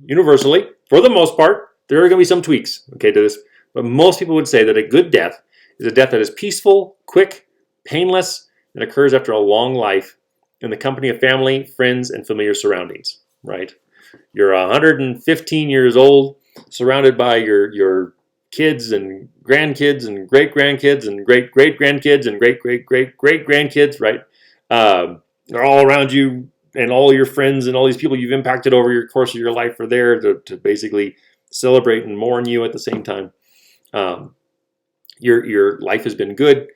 universally, for the most part, there are going to be some tweaks, to this. But most people would say that a good death is a death that is peaceful, quick, painless, and occurs after a long life in the company of family, friends, and familiar surroundings, right? You're 115 years old, surrounded by your kids and grandkids and great-grandkids and great-great-grandkids and great-great-great-great-grandkids, right? They're all around you, and all your friends and all these people you've impacted over your course of your life are there to basically celebrate and mourn you at the same time. Your life has been good,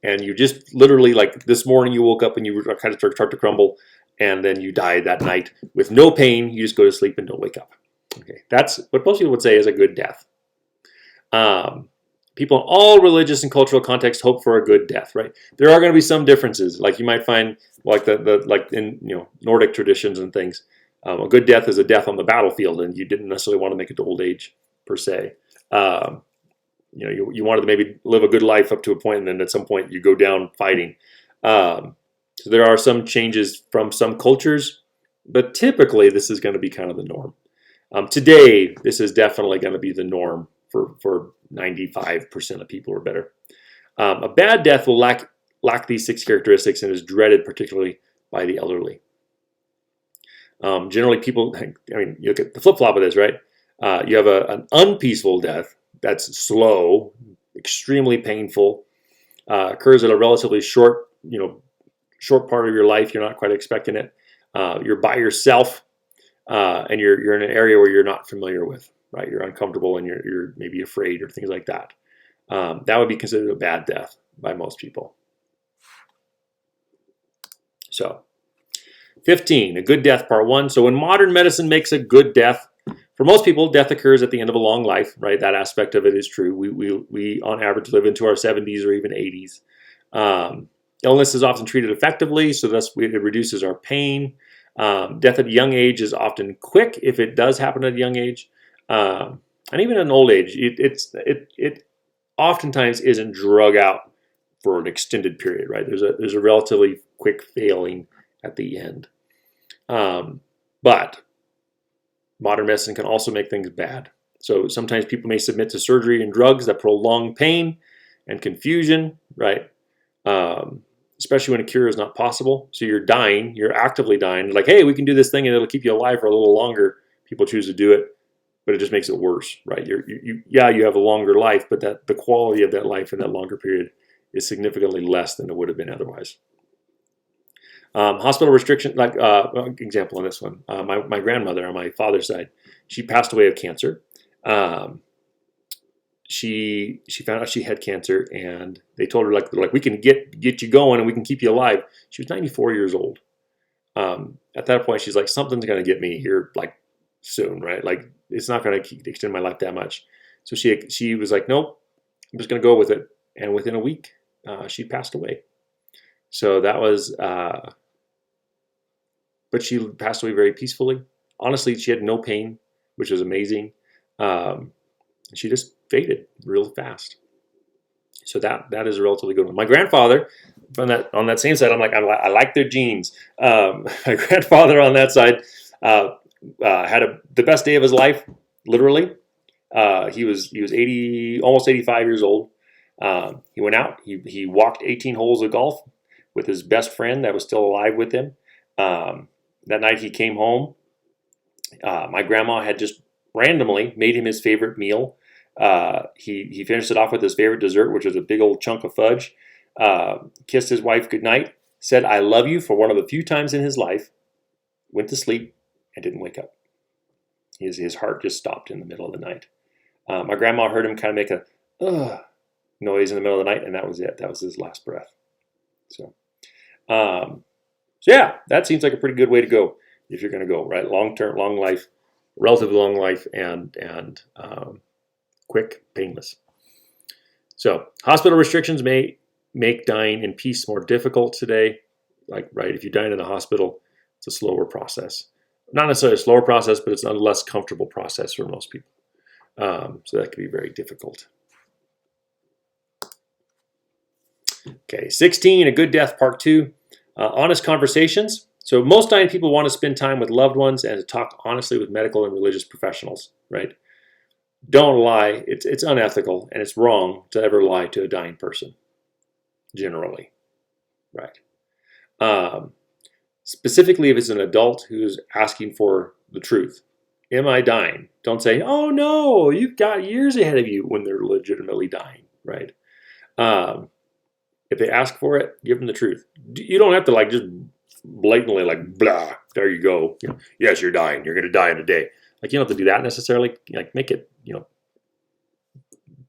and you just literally, like this morning, you woke up and you kind of start to crumble, and then you die that night with no pain. You just go to sleep and don't wake up. Okay, that's what most people would say is a good death. People in all religious and cultural contexts hope for a good death, right? There are going to be some differences, like you might find, like like in Nordic traditions and things. A good death is a death on the battlefield, and you didn't necessarily want to make it to old age per se. You wanted to maybe live a good life up to a point, and then at some point you go down fighting. So there are some changes from some cultures, but typically this is going to be kind of the norm. Today, this is definitely going to be the norm for 95% of people or better. A bad death will lack these 6 characteristics and is dreaded particularly by the elderly. Generally, people, you look at the flip-flop of this, right? You have an unpeaceful death that's slow, extremely painful, occurs at a relatively short part of your life. You're not quite expecting it. You're by yourself. and you're in an area where you're not familiar with, right? You're uncomfortable and you're maybe afraid or things like that. That would be considered a bad death by most people. So, 15, a good death, part 1. So when modern medicine makes a good death, for most people, death occurs at the end of a long life, right? That aspect of it is true. We on average, live into our 70s or even 80s. Illness is often treated effectively, so thus it reduces our pain. Death at a young age is often quick if it does happen at a young age. And even at an old age, it oftentimes isn't drug out for an extended period, right? There's a relatively quick failing at the end. But modern medicine can also make things bad. So sometimes people may submit to surgery and drugs that prolong pain and confusion, right? Especially when a cure is not possible. So you're dying, you're actively dying. Like, hey, we can do this thing and it'll keep you alive for a little longer. People choose to do it, but it just makes it worse, right? You have a longer life, but the quality of that life in that longer period is significantly less than it would have been otherwise. Hospital restriction, like example on this one, my grandmother on my father's side, she passed away of cancer. She found out she had cancer, and they told her like we can get you going and we can keep you alive. She was 94 years old. At that point, she's like, something's gonna get me here like soon, right? Like it's not gonna extend my life that much. So she was like, nope, I'm just gonna go with it. And within a week, she passed away. So that was. But she passed away very peacefully. Honestly, she had no pain, which was amazing. She just faded real fast. So that is a relatively good one. My grandfather, on that same side, I like their genes. My grandfather on that side had the best day of his life, literally. He was 80, almost 85 years old. He went out. He walked 18 holes of golf with his best friend that was still alive with him. That night he came home. My grandma had just randomly made him his favorite meal. He finished it off with his favorite dessert, which was a big old chunk of fudge. Kissed his wife goodnight, said, "I love you" for one of the few times in his life, went to sleep, and didn't wake up. His heart just stopped in the middle of the night. My grandma heard him kind of make a noise in the middle of the night, and that was it. That was his last breath. So yeah, that seems like a pretty good way to go if you're going to go, right? Long-term, long life, relatively long life, and quick, painless. So hospital restrictions may make dying in peace more difficult today. Like, right, if you die in a hospital, it's a slower process. Not necessarily a slower process, but it's a less comfortable process for most people. So that can be very difficult. Okay, 16, a good death, part 2. Honest conversations. So most dying people want to spend time with loved ones and to talk honestly with medical and religious professionals, right? Don't lie. It's unethical and it's wrong to ever lie to a dying person, generally, right? Specifically, if it's an adult who's asking for the truth. Am I dying? Don't say, oh no, you've got years ahead of you, when they're legitimately dying, right? If they ask for it, give them the truth. You don't have to like just blatantly like, blah, there you go. You know, yes, you're dying. You're going to die in a day. Like, you don't have to do that necessarily. Like, make it,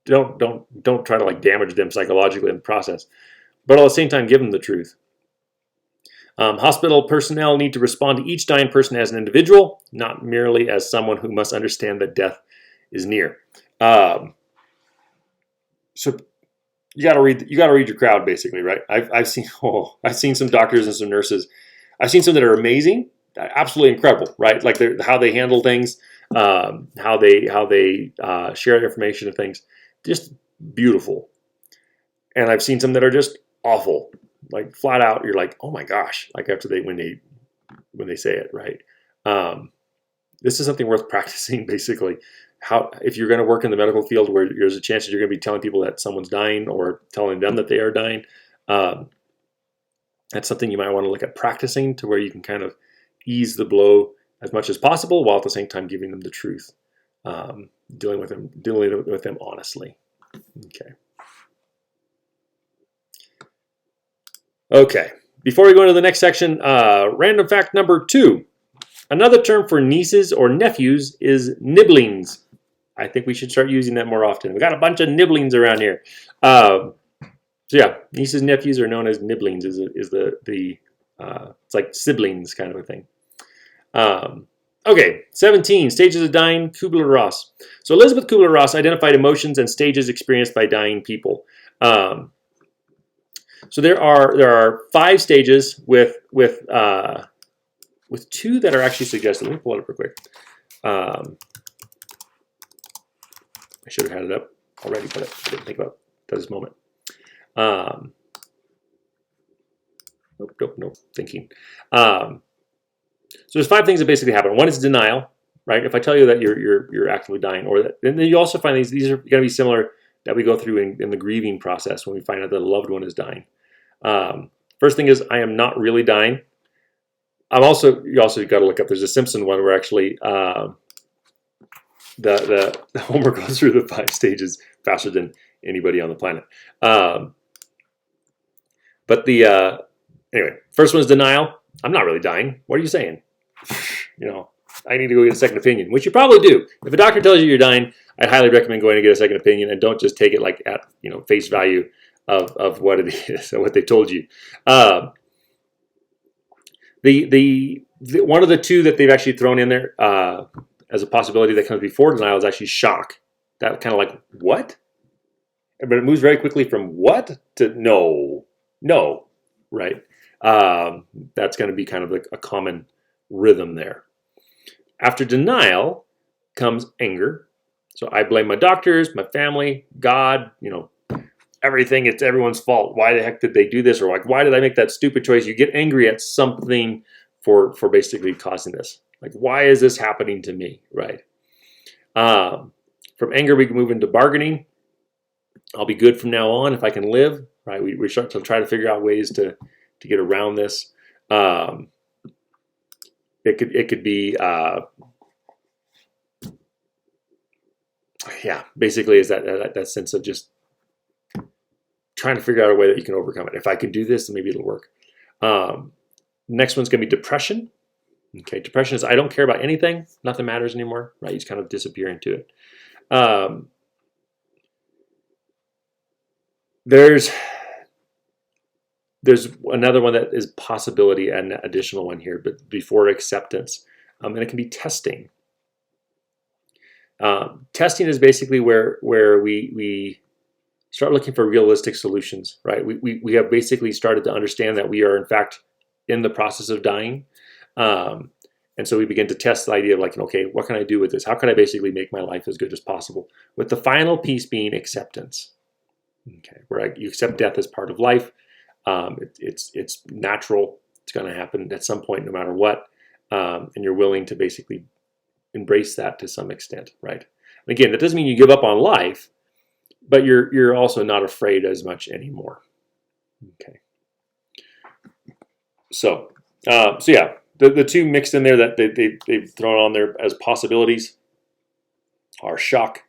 don't try to like damage them psychologically in the process. But at the same time, give them the truth. Hospital personnel need to respond to each dying person as an individual, not merely as someone who must understand that death is near. So you got to read your crowd, basically, right? I've seen some doctors and some nurses. I've seen some that are amazing, absolutely incredible, right? Like how they handle things, how they share information and things, just beautiful. And I've seen some that are just awful, like flat out. You're like, oh my gosh! Like after when they say it, right? This is something worth practicing, basically. If you're going to work in the medical field where there's a chance that you're going to be telling people that someone's dying or telling them that they are dying, that's something you might want to look at practicing to where you can kind of ease the blow as much as possible while at the same time giving them the truth, dealing with them honestly. Okay. Before we go into the next section, random fact number 2. Another term for nieces or nephews is nibblings. I think we should start using that more often. We got a bunch of nibblings around here. So yeah, nieces and nephews are known as nibblings. It's like siblings kind of a thing. Okay, 17, stages of dying, Kubler-Ross. So Elizabeth Kubler-Ross identified emotions and stages experienced by dying people. So there are 5 stages with 2 that are actually suggested. Let me pull it up real quick. I should have had it up already, but I didn't think about it at this moment. Nope. Thinking. So there's 5 things that basically happen. One is denial, right? If I tell you that you're actively dying, or that, and then you also find these are going to be similar that we go through in the grieving process when we find out that a loved one is dying. First thing is I am not really dying. You also got to look up. There's a Simpson one where actually the Homer goes through the 5 stages faster than anybody on the planet. Anyway, first one is denial. I'm not really dying. What are you saying? I need to go get a second opinion, which you probably do. If a doctor tells you you're dying, I'd highly recommend going to get a second opinion, and don't just take it like at face value of what it is and what they told you. One of the 2 that they've actually thrown in there as a possibility that comes before denial is actually shock. That kind of like, what? But it moves very quickly from what to no, right? That's going to be kind of like a common rhythm there. After denial comes anger. So I blame my doctors, my family, God, everything. It's everyone's fault. Why the heck did they do this? Or like, why did I make that stupid choice? You get angry at something for basically causing this. Like, why is this happening to me, right? From anger, we can move into bargaining. I'll be good from now on if I can live, right? We start to try to figure out ways to get around this. It could be, basically is that sense of just trying to figure out a way that you can overcome it. If I can do this, then maybe it'll work. Next one's going to be depression. Okay, depression is I don't care about anything. Nothing matters anymore, right? You just kind of disappear into it. There's another one that is possibility, and an additional one here, but before acceptance. And it can be testing. Testing is basically where we start looking for realistic solutions, right? We have basically started to understand that we are in fact in the process of dying. And so we begin to test the idea of like, okay, what can I do with this? How can I basically make my life as good as possible? With the final piece being acceptance. Okay, where you accept death as part of life. It's natural. It's going to happen at some point, no matter what. And you're willing to basically embrace that to some extent, right? And again, that doesn't mean you give up on life, but you're also not afraid as much anymore. Okay. So yeah, the 2 mixed in there that they've thrown on there as possibilities are shock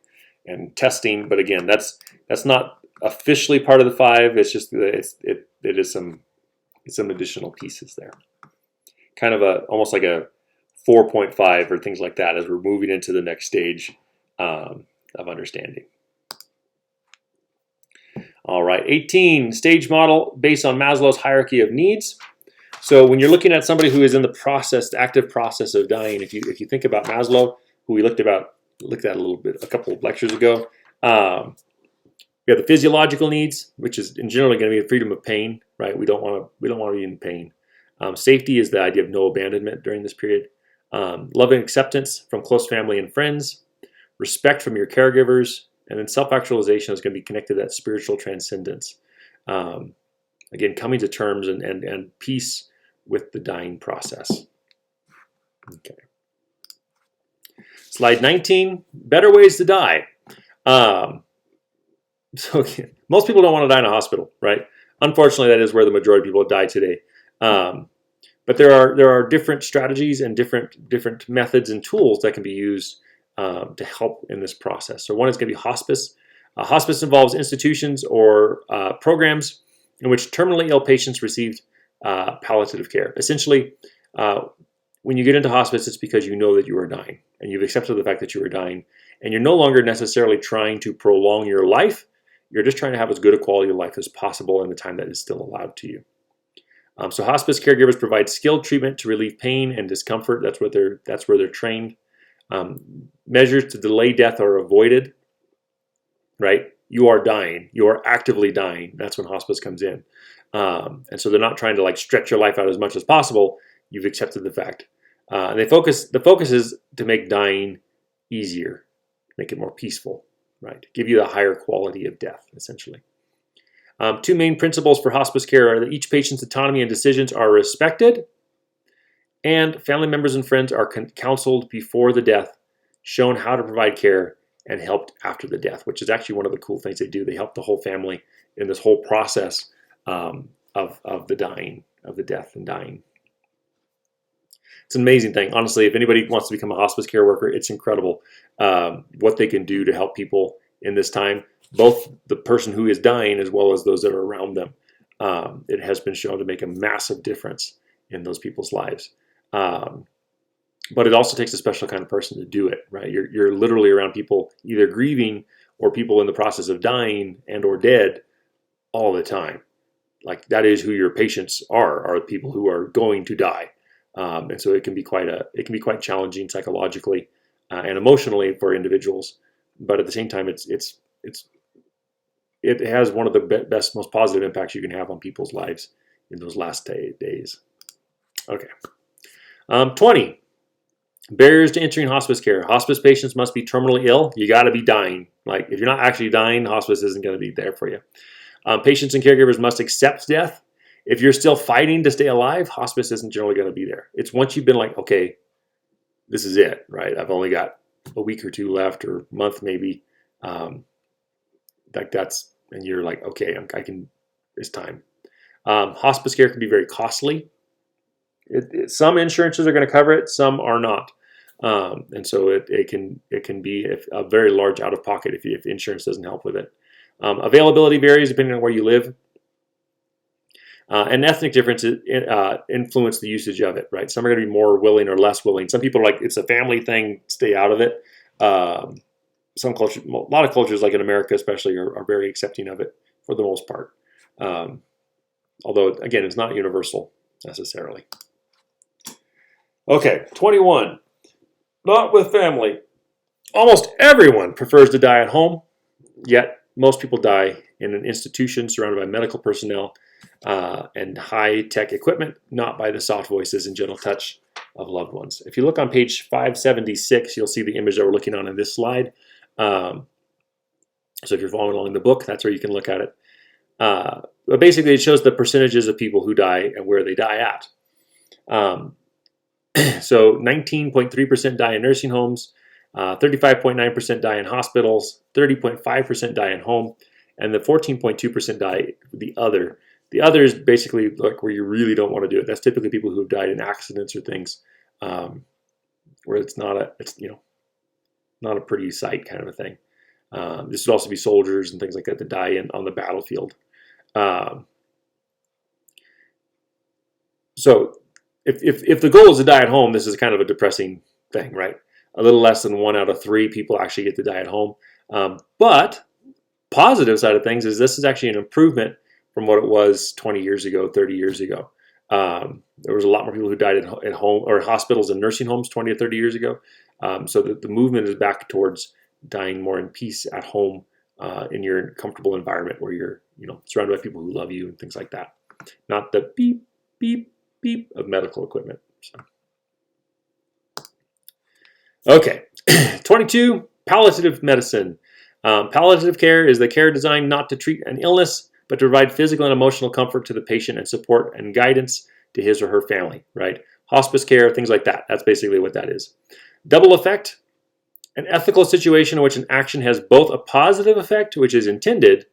and testing. But again, that's not officially part of the 5. It's just it is some additional pieces there. Kind of almost like a 4.5 or things like that as we're moving into the next stage of understanding. All right, 18, stage model based on Maslow's hierarchy of needs. So when you're looking at somebody who is in the active process of dying, if you think about Maslow, who we looked at a couple of lectures ago, we have the physiological needs, which is in general going to be freedom of pain, right? We don't want to be in pain. Safety is the idea of no abandonment during this period. Love and acceptance from close family and friends. Respect from your caregivers. And then self-actualization is going to be connected to that spiritual transcendence. Again, coming to terms and peace with the dying process. Okay. Slide 19, better ways to die. So again, most people don't want to die in a hospital, right? Unfortunately, that is where the majority of people die today. But there are different strategies and different methods and tools that can be used to help in this process. So one is going to be hospice. Hospice involves institutions or programs in which terminally ill patients receive palliative care. Essentially, when you get into hospice, it's because you know that you are dying and you've accepted the fact that you are dying, and you're no longer necessarily trying to prolong your life. You're just trying to have as good a quality of life as possible in the time that is still allowed to you. So hospice caregivers provide skilled treatment to relieve pain and discomfort. That's where they're trained. Measures to delay death are avoided. Right? You are dying. You are actively dying. That's when hospice comes in. And so they're not trying to like stretch your life out as much as possible. You've accepted the fact. And the focus is to make dying easier, make it more peaceful, right? Give you the higher quality of death, essentially. Two main principles for hospice care are that each patient's autonomy and decisions are respected, and family members and friends are counseled before the death, shown how to provide care, and helped after the death, which is actually one of the cool things they do. They help the whole family in this whole process of the death and dying. It's an amazing thing. Honestly, if anybody wants to become a hospice care worker, it's incredible what they can do to help people in this time, both the person who is dying as well as those that are around them. It has been shown to make a massive difference in those people's lives. But it also takes a special kind of person to do it, right? You're literally around people either grieving or people in the process of dying and or dead all the time. Like that is who your patients are people who are going to die. And so it can be quite challenging psychologically and emotionally for individuals. But at the same time, it has one of the best, most positive impacts you can have on people's lives in those last days. Okay. 20. Barriers to entering hospice care. Hospice patients must be terminally ill. You got to be dying. Like if you're not actually dying, hospice isn't going to be there for you. Patients and caregivers must accept death. If you're still fighting to stay alive, hospice isn't generally going to be there. It's once you've been like, okay, this is it, right? I've only got a week or two left, or a month maybe. And you're like, okay, it's time. Hospice care can be very costly. Some insurances are going to cover it, some are not. And so it can be a very large out of pocket if insurance doesn't help with it. Availability varies depending on where you live. And ethnic differences influence the usage of it, right? Some are going to be more willing or less willing. Some people are like, it's a family thing, stay out of it. Some cultures, a lot of cultures, like in America especially, are very accepting of it for the most part. Although, again, it's not universal necessarily. Okay, 21. Not with family. Almost everyone prefers to die at home, yet most people die in an institution surrounded by medical personnel and high-tech equipment, not by the soft voices and gentle touch of loved ones. If you look on page 576, you'll see the image that we're looking on in this slide. So if you're following along in the book, that's where you can look at it. But basically, it shows the percentages of people who die and where they die at. So 19.3% die in nursing homes, 35.9% die in hospitals, 30.5% die in home, and the 14.2% die the other. The other is basically like where you really don't want to do it. That's typically people who have died in accidents or things where it's not a pretty sight kind of a thing. This would also be soldiers and things like that die on the battlefield. So if the goal is to die at home, this is kind of a depressing thing, right? A little less than 1 out of 3 people actually get to die at home. But positive side of things is this is actually an improvement from what it was 20 years ago, 30 years ago. There was a lot more people who died at home or hospitals and nursing homes 20 or 30 years ago. So the movement is back towards dying more in peace at home in your comfortable environment where you're surrounded by people who love you and things like that. Not the beep, beep, beep of medical equipment. So. Okay, 22, palliative medicine. Palliative care is the care designed not to treat an illness, but to provide physical and emotional comfort to the patient and support and guidance to his or her family, right? Hospice care, things like that. That's basically what that is. Double effect, an ethical situation in which an action has both a positive effect, which is intended,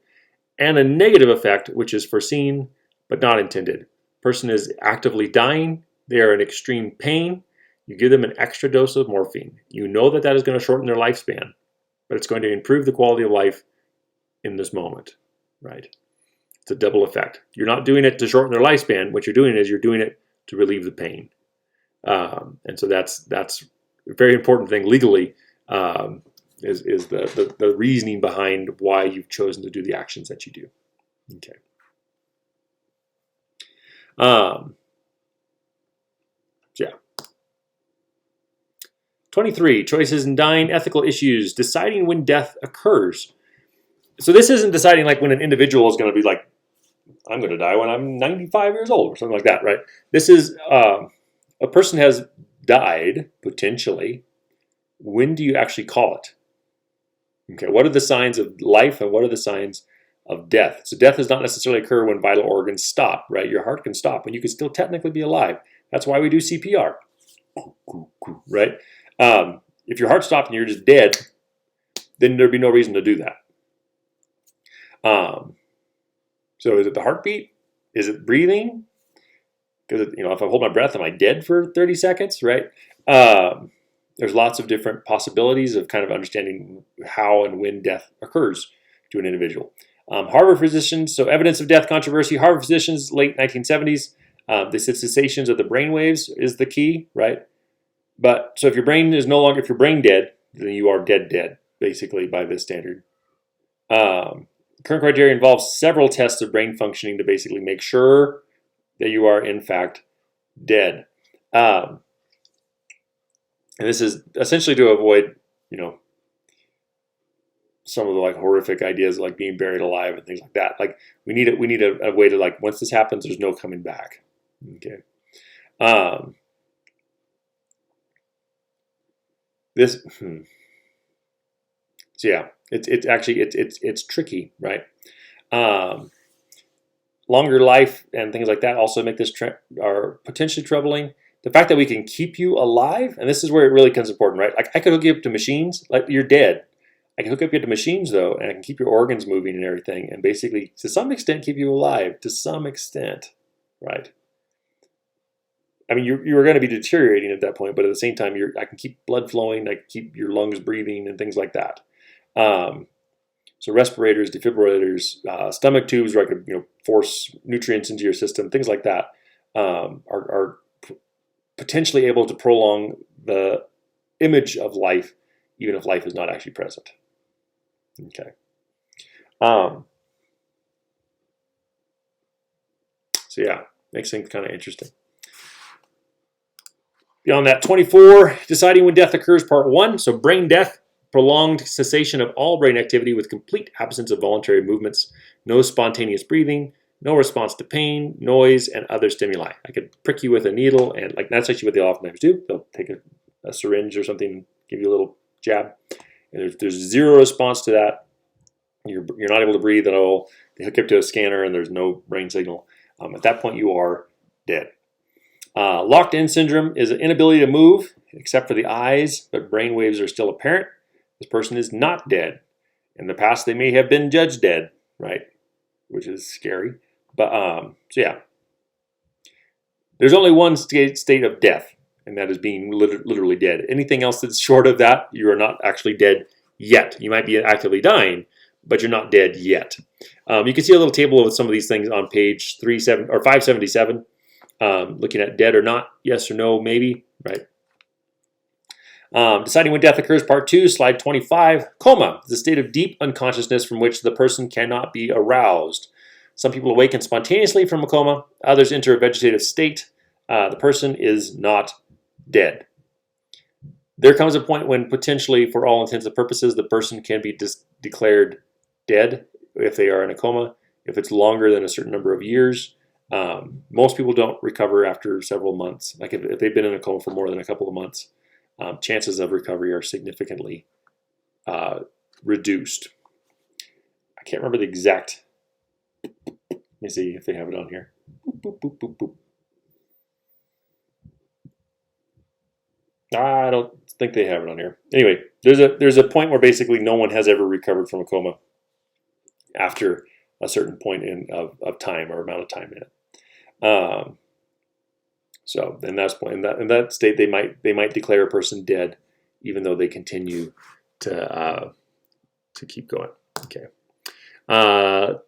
and a negative effect, which is foreseen but not intended. Person is actively dying. They are in extreme pain. You give them an extra dose of morphine. You know that is going to shorten their lifespan, but it's going to improve the quality of life in this moment, right? It's a double effect. You're not doing it to shorten their lifespan. What you're doing is you're doing it to relieve the pain. And so that's a very important thing legally, is the reasoning behind why you've chosen to do the actions that you do. Okay. 23, choices in dying, ethical issues, deciding when death occurs. So this isn't deciding like when an individual is going to be like, I'm going to die when I'm 95 years old or something like that, right? This is a person has died, potentially. When do you actually call it? Okay, what are the signs of life and what are the signs of death? So death does not necessarily occur when vital organs stop, right? Your heart can stop, but you can still technically be alive. That's why we do CPR, right? If your heart stopped and you're just dead, then there'd be no reason to do that. So is it the heartbeat? Is it breathing? Because if I hold my breath, am I dead for 30 seconds, right? There's lots of different possibilities of kind of understanding how and when death occurs to an individual. Harvard physicians, so evidence of death controversy. Harvard physicians, late 1970s, they said cessations of the brain waves is the key, right? But so if your brain is no longer, if you're brain dead, then you are dead, basically, by this standard. Current criteria involves several tests of brain functioning to basically make sure that you are in fact dead. And this is essentially to avoid, some of the like horrific ideas like being buried alive and things like that. Like we need a way to like, once this happens, there's no coming back. Okay. So yeah, it's tricky, right? Longer life and things like that also make this are potentially troubling. The fact that we can keep you alive, and this is where it really becomes important, right? Like I could hook you up to machines, like you're dead. I can hook up you to machines though, and I can keep your organs moving and everything, and basically to some extent keep you alive, to some extent, right? I mean, you're going to be deteriorating at that point, but at the same time, I can keep blood flowing, I can keep your lungs breathing and things like that. So respirators, defibrillators, stomach tubes where I could force nutrients into your system, things like that are potentially able to prolong the image of life, even if life is not actually present. Okay. So yeah, makes things kind of interesting. Beyond that, 24, deciding when death occurs, part 1. So brain death, prolonged cessation of all brain activity with complete absence of voluntary movements, no spontaneous breathing, no response to pain, noise, and other stimuli. I could prick you with a needle, and like that's actually what they oftentimes do. They'll take a syringe or something, give you a little jab, and there's zero response to that. You're not able to breathe at all. They hook you up to a scanner, and there's no brain signal. At that point, you are dead. Locked-in syndrome is an inability to move, except for the eyes, but brain waves are still apparent. This person is not dead. In the past, they may have been judged dead, right? Which is scary. But, so yeah. There's only one state of death, and that is being literally dead. Anything else that's short of that, you are not actually dead yet. You might be actively dying, but you're not dead yet. You can see a little table with some of these things on page 577. Looking at dead or not, yes or no, maybe, right? Deciding when death occurs, part 2, slide 25. Coma is a state of deep unconsciousness from which the person cannot be aroused. Some people awaken spontaneously from a coma. Others enter a vegetative state. The person is not dead. There comes a point when potentially, for all intents and purposes, the person can be declared dead if they are in a coma, if it's longer than a certain number of years. Most people don't recover after several months. Like if they've been in a coma for more than a couple of months, chances of recovery are significantly reduced. I can't remember the exact. Let me see if they have it on here. Boop, boop, boop, boop. I don't think they have it on here. Anyway, there's a point where basically no one has ever recovered from a coma after a certain point of time or amount of time in it. So in that state, they might declare a person dead, even though they continue to keep going. Okay.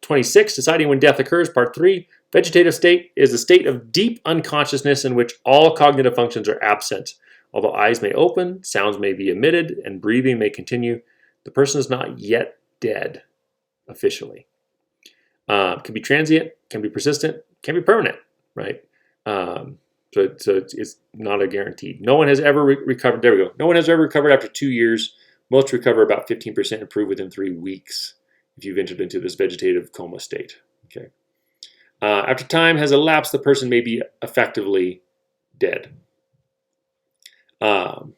26, deciding when death occurs, part 3. Vegetative state is a state of deep unconsciousness in which all cognitive functions are absent. Although eyes may open, sounds may be emitted, and breathing may continue, the person is not yet dead, officially. Can be transient, can be persistent, can be permanent, right? So it's not a guarantee. No one has ever recovered. There we go. No one has ever recovered after 2 years. Most recover about 15%, improve within 3 weeks if you've entered into this vegetative coma state. Okay. After time has elapsed, the person may be effectively dead. And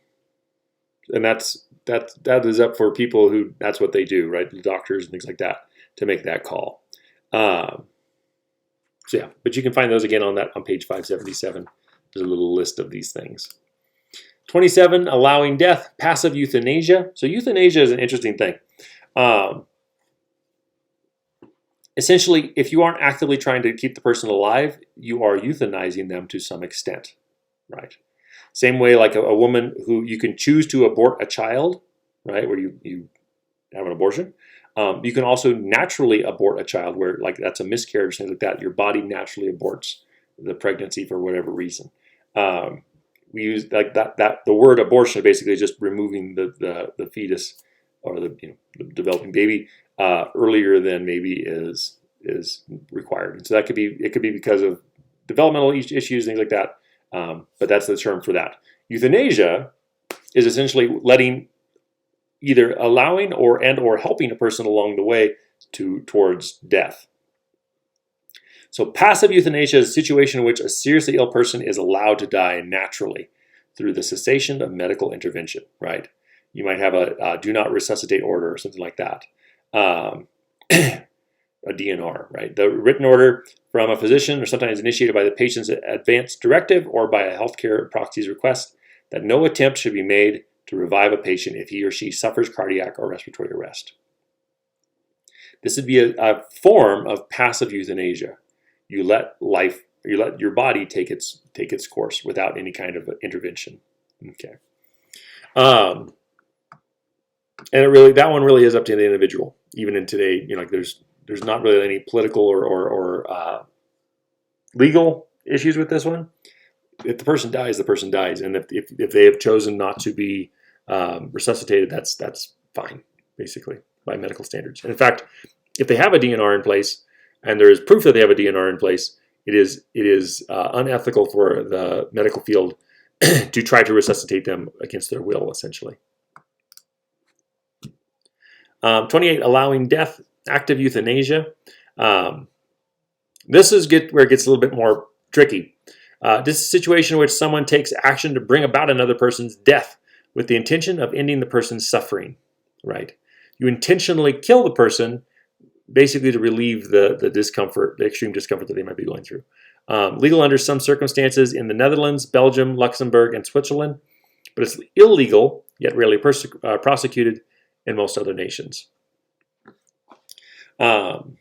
that is up for people who that's what they do, right? The doctors and things like that to make that call. So yeah, but you can find those again on page 577. There's a little list of these things. 27, allowing death, passive euthanasia. So euthanasia is an interesting thing. Essentially, if you aren't actively trying to keep the person alive, you are euthanizing them to some extent, right? Same way like a woman who you can choose to abort a child, right, where you have an abortion. You can also naturally abort a child where like that's a miscarriage, things like that. Your body naturally aborts the pregnancy for whatever reason. We use like that the word abortion basically is just removing the fetus or the developing baby earlier than maybe is required. And so it could be because of developmental issues, things like that. But that's the term for that. Euthanasia is essentially either allowing or helping a person along the way towards death. So passive euthanasia is a situation in which a seriously ill person is allowed to die naturally through the cessation of medical intervention, right? You might have a do not resuscitate order or something like that. A DNR, right? The written order from a physician or sometimes initiated by the patient's advance directive or by a healthcare proxy's request that no attempt should be made to revive a patient if he or she suffers cardiac or respiratory arrest. This would be a form of passive euthanasia. You let your body take its course without any kind of intervention. Okay. And that one really is up to the individual. Even in today, like there's not really any political or legal issues with this one. If the person dies, the person dies, and if they have chosen not to be resuscitated, that's fine, basically by medical standards. And in fact, if they have a DNR in place, and there is proof that they have a DNR in place, it is unethical for the medical field to try to resuscitate them against their will, essentially. 28, allowing death, active euthanasia. This is where it gets a little bit more tricky. This is a situation in which someone takes action to bring about another person's death with the intention of ending the person's suffering, right? You intentionally kill the person basically to relieve the discomfort, the extreme discomfort that they might be going through. Legal under some circumstances in the Netherlands, Belgium, Luxembourg, and Switzerland, but it's illegal, yet rarely prosecuted in most other nations. And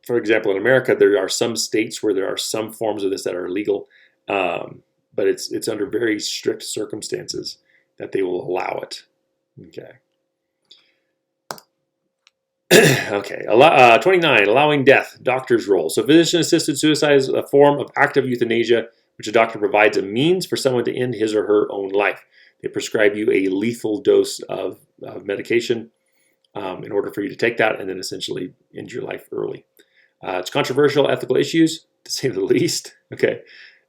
for example, in America, there are some states where there are some forms of this that are illegal, but it's under very strict circumstances that they will allow it. Okay. Okay. 29, allowing death, doctor's role. So physician-assisted suicide is a form of active euthanasia, which a doctor provides a means for someone to end his or her own life. They prescribe you a lethal dose of medication in order for you to take that and then essentially end your life early. It's controversial ethical issues, to say the least. Okay.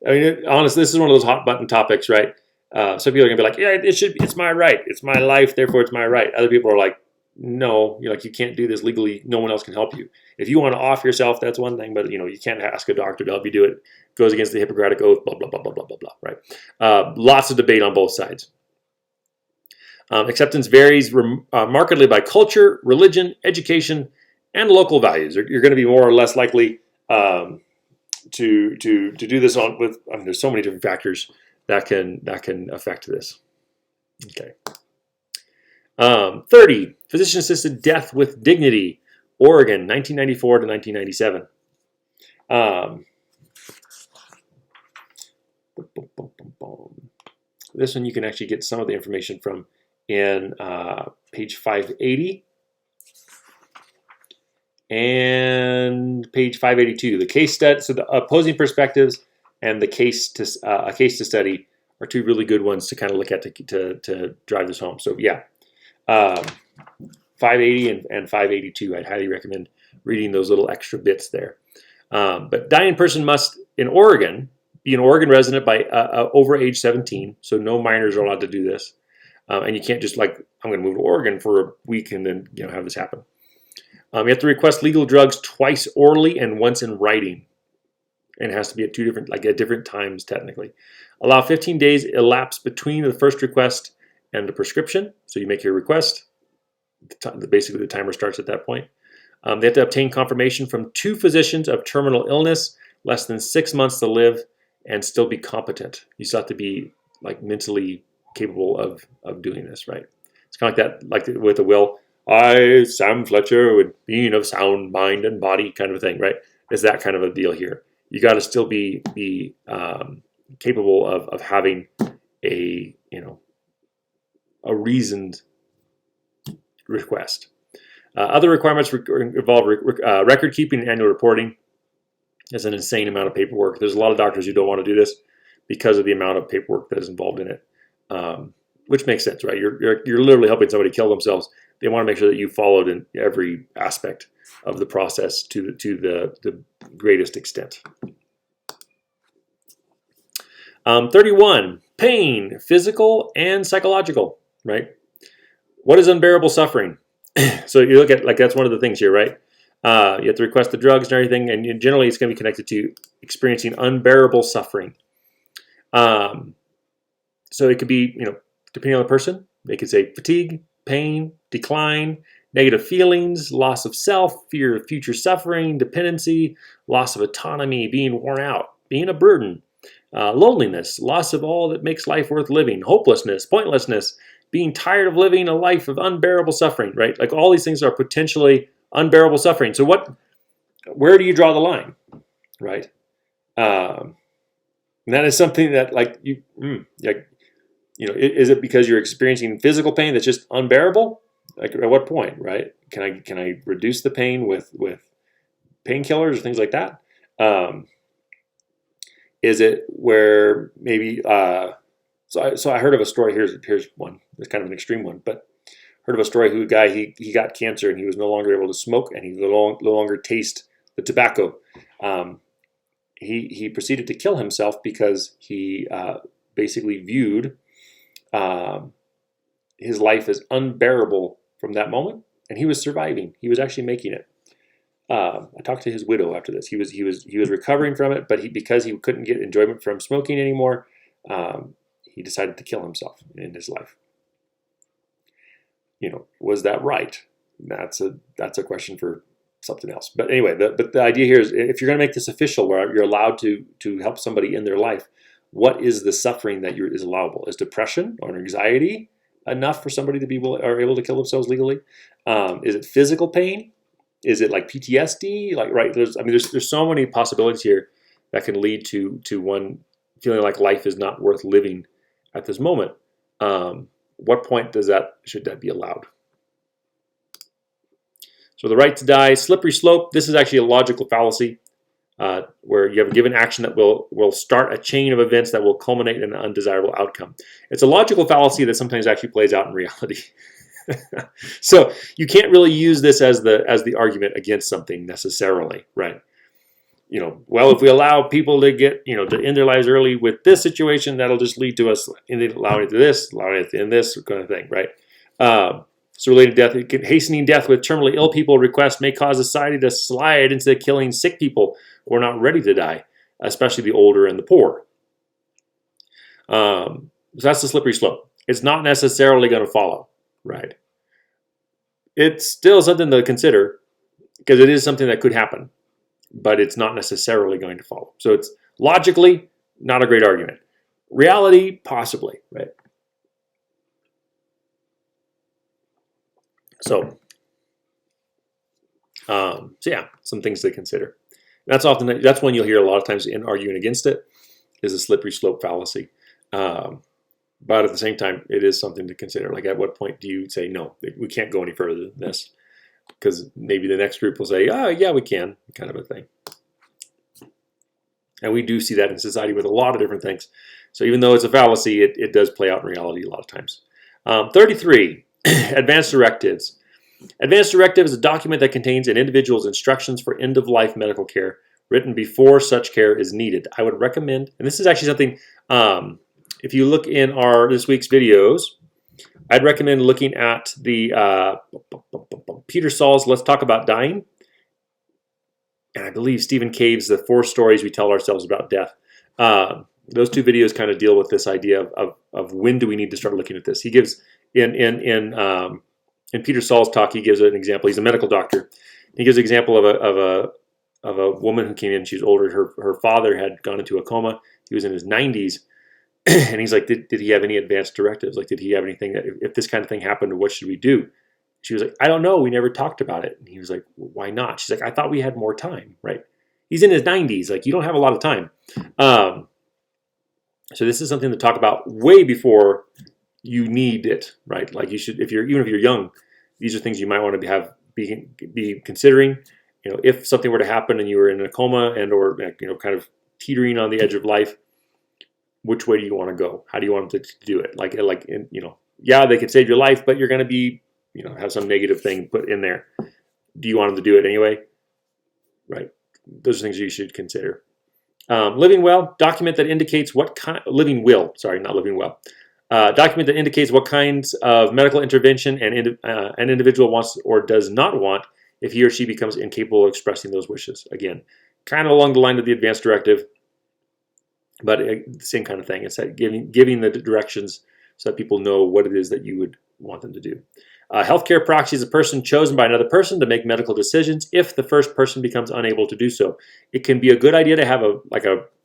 I mean, honestly, this is one of those hot button topics, right? Some people are going to be like, yeah, it's my right. It's my life, therefore it's my right. Other people are like, no, you can't do this legally. No one else can help you. If you want to off yourself, that's one thing, but you can't ask a doctor to help you do it. It goes against the Hippocratic Oath, blah, blah, blah, blah, blah, blah, blah, right? Lots of debate on both sides. Acceptance varies markedly by culture, religion, education, and local values. You're going to be more or less likely to do this with. There's so many different factors that can affect this. Okay. 30, physician-assisted death with dignity, Oregon, 1994 to 1997. This one you can actually get some of the information from in page 580. And page 582, the case study. So the opposing perspectives and the a case to study are two really good ones to kind of look at to drive this home. So yeah, 580 and 582, I'd highly recommend reading those little extra bits there. But dying person must, in Oregon, be an Oregon resident by over age 17. So no minors are allowed to do this. And you can't just like, I'm going to move to Oregon for a week and then have this happen. You have to request legal drugs twice orally and once in writing. And it has to be at at different times technically. Allow 15 days elapse between the first request and the prescription. So you make your request. Basically, the timer starts at that point. They have to obtain confirmation from 2 physicians of terminal illness, less than 6 months to live, and still be competent. You still have to be like mentally capable of doing this, right? It's kind of like that, with a will. I, Sam Fletcher, would being of sound mind and body, kind of a thing, right? It's that kind of a deal here. You got to still be capable of having a reasoned request. Other requirements involve record keeping and annual reporting. It's an insane amount of paperwork. There's a lot of doctors who don't want to do this because of the amount of paperwork that is involved in it, which makes sense, right? You're literally helping somebody kill themselves. They want to make sure that you followed in every aspect of the process to the greatest extent. 31, pain, physical and psychological, right? What is unbearable suffering? So you look at, that's one of the things here, right? You have to request the drugs and everything, and generally it's going to be connected to experiencing unbearable suffering. So it could be, depending on the person, they could say fatigue, pain, decline, negative feelings, loss of self, fear of future suffering, dependency, loss of autonomy, being worn out, being a burden, loneliness, loss of all that makes life worth living, hopelessness, pointlessness, being tired of living a life of unbearable suffering, right? Like all these things are potentially unbearable suffering. So where do you draw the line, right? And that is something that is it because you're experiencing physical pain that's just unbearable? Like at what point, right? Can I reduce the pain with painkillers or things like that? Is it where maybe so I heard of a story. Here's one. It's kind of an extreme one, but heard of a story who a guy he got cancer and he was no longer able to smoke and he no longer taste the tobacco. He proceeded to kill himself because he basically viewed his life as unbearable from that moment, and he was surviving. He was actually making it. I talked to his widow after this. He was recovering from it, but because he couldn't get enjoyment from smoking anymore, he decided to kill himself in his life. Was that right? That's a question for something else. But anyway, the idea here is if you're going to make this official, where you're allowed to help somebody in their life, what is the suffering that is allowable? Is depression or anxiety enough for somebody to be able to kill themselves legally? Is it physical pain? Is it like PTSD? There's so many possibilities here that can lead to one feeling like life is not worth living at this moment. What point should that be allowed? So the right to die, slippery slope. This is actually a logical fallacy where you have a given action that will start a chain of events that will culminate in an undesirable outcome. It's a logical fallacy that sometimes actually plays out in reality. So you can't really use this as the argument against something necessarily, right? If we allow people to get, to end their lives early with this situation, that'll just lead to us allowing it to this, allowing it to end this kind of thing, right? So related death, hastening death with terminally ill people request may cause society to slide into killing sick people who are not ready to die, especially the older and the poor. So that's the slippery slope. It's not necessarily going to follow, right? It's still something to consider because it is something that could happen, but it's not necessarily going to follow. So it's logically not a great argument. Reality, possibly, right? So yeah, some things to consider. That's when you'll hear a lot of times in arguing against it is a slippery slope fallacy. But at the same time, it is something to consider. Like at what point do you say, no, we can't go any further than this? because maybe the next group will say, oh, yeah, we can, kind of a thing. And we do see that in society with a lot of different things. So even though it's a fallacy, it does play out in reality a lot of times. 33, advanced directives. Advanced directive is a document that contains an individual's instructions for end-of-life medical care written before such care is needed. I would recommend, and this is actually something, if you look in this week's videos, I'd recommend looking at the Peter Saul's Let's Talk About Dying, and I believe Stephen Cave's The 4 Stories We Tell Ourselves About Death. Those two videos kind of deal with this idea of when do we need to start looking at this. He gives, in Peter Saul's talk, he gives an example. He's a medical doctor. He gives an example of a woman who came in. She was older. Her father had gone into a coma. He was in his 90s. And he's like, did he have any advanced directives? Like, did he have anything that if this kind of thing happened, what should we do? She was like, I don't know. We never talked about it. And he was like, why not? She's like, I thought we had more time, right? He's in his 90s. Like, you don't have a lot of time. So this is something to talk about way before you need it, right? Like you should, even if you're young, these are things you might want to be considering. You know, if something were to happen and you were in a coma or kind of teetering on the edge of life, which way do you want to go? How do you want them to do it? Yeah, they could save your life, but you're going to be, have some negative thing put in there. Do you want them to do it anyway? Right. Those are things you should consider. Living well, document that indicates what kind, living will, sorry, not living well. Document that indicates what kinds of medical intervention an individual wants or does not want if he or she becomes incapable of expressing those wishes. Again, kind of along the line of the advanced directive, but the same kind of thing. It's that giving the directions so that people know what it is that you would want them to do. Healthcare proxy is a person chosen by another person to make medical decisions if the first person becomes unable to do so. It can be a good idea to have a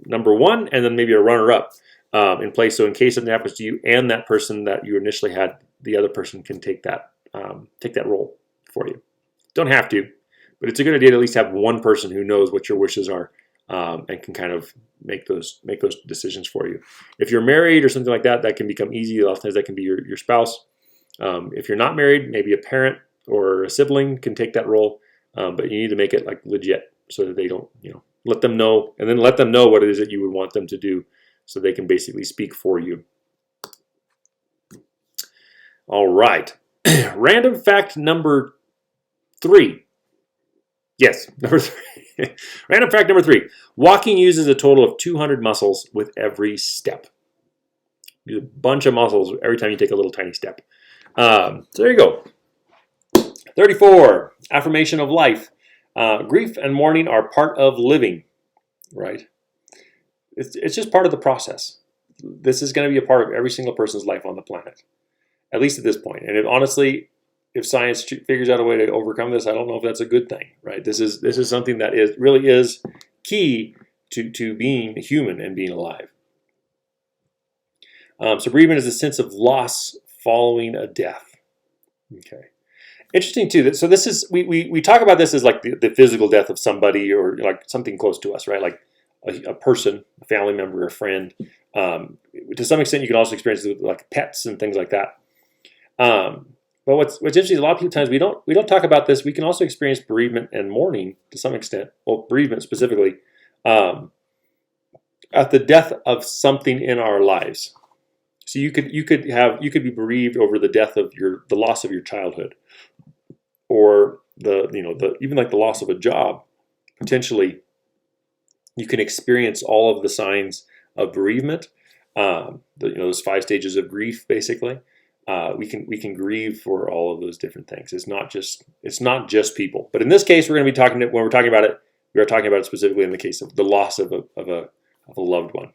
number one and then maybe a runner-up in place. So in case something happens to you and that person that you initially had, the other person can take that role for you. Don't have to, but it's a good idea to at least have one person who knows what your wishes are and can kind of make those decisions for you. If you're married or something like that, that can become easy. A lot of times that can be your spouse. If you're not married, maybe a parent or a sibling can take that role, but you need to make it like legit so that they don't, let them know, and then let them know what it is that you would want them to do so they can basically speak for you. All right. Random fact number 3. Yes, number 3. Random fact number 3. Walking uses a total of 200 muscles with every step. Use a bunch of muscles every time you take a little tiny step. So there you go. 34, affirmation of life. Grief and mourning are part of living, right? It's just part of the process. This is going to be a part of every single person's life on the planet, at least at this point. And if science figures out a way to overcome this, I don't know if that's a good thing, right? This is something that really is key to being human and being alive. So bereavement is a sense of loss following a death. Okay. Interesting too. So this is we talk about this as like the physical death of somebody or like something close to us, right? Like a person, a family member, a friend. To some extent, you can also experience it with like pets and things like that. But what's interesting, a lot of times we don't talk about this. We can also experience bereavement and mourning to some extent. Well, bereavement specifically, at the death of something in our lives. So you could be bereaved over the death of the loss of your childhood, or even like the loss of a job. Potentially, you can experience all of the signs of bereavement. Those 5 stages of grief, basically. We can grieve for all of those different things. It's not just people. But in this case, when we're talking about it, we are talking about it specifically in the case of the loss of a loved one.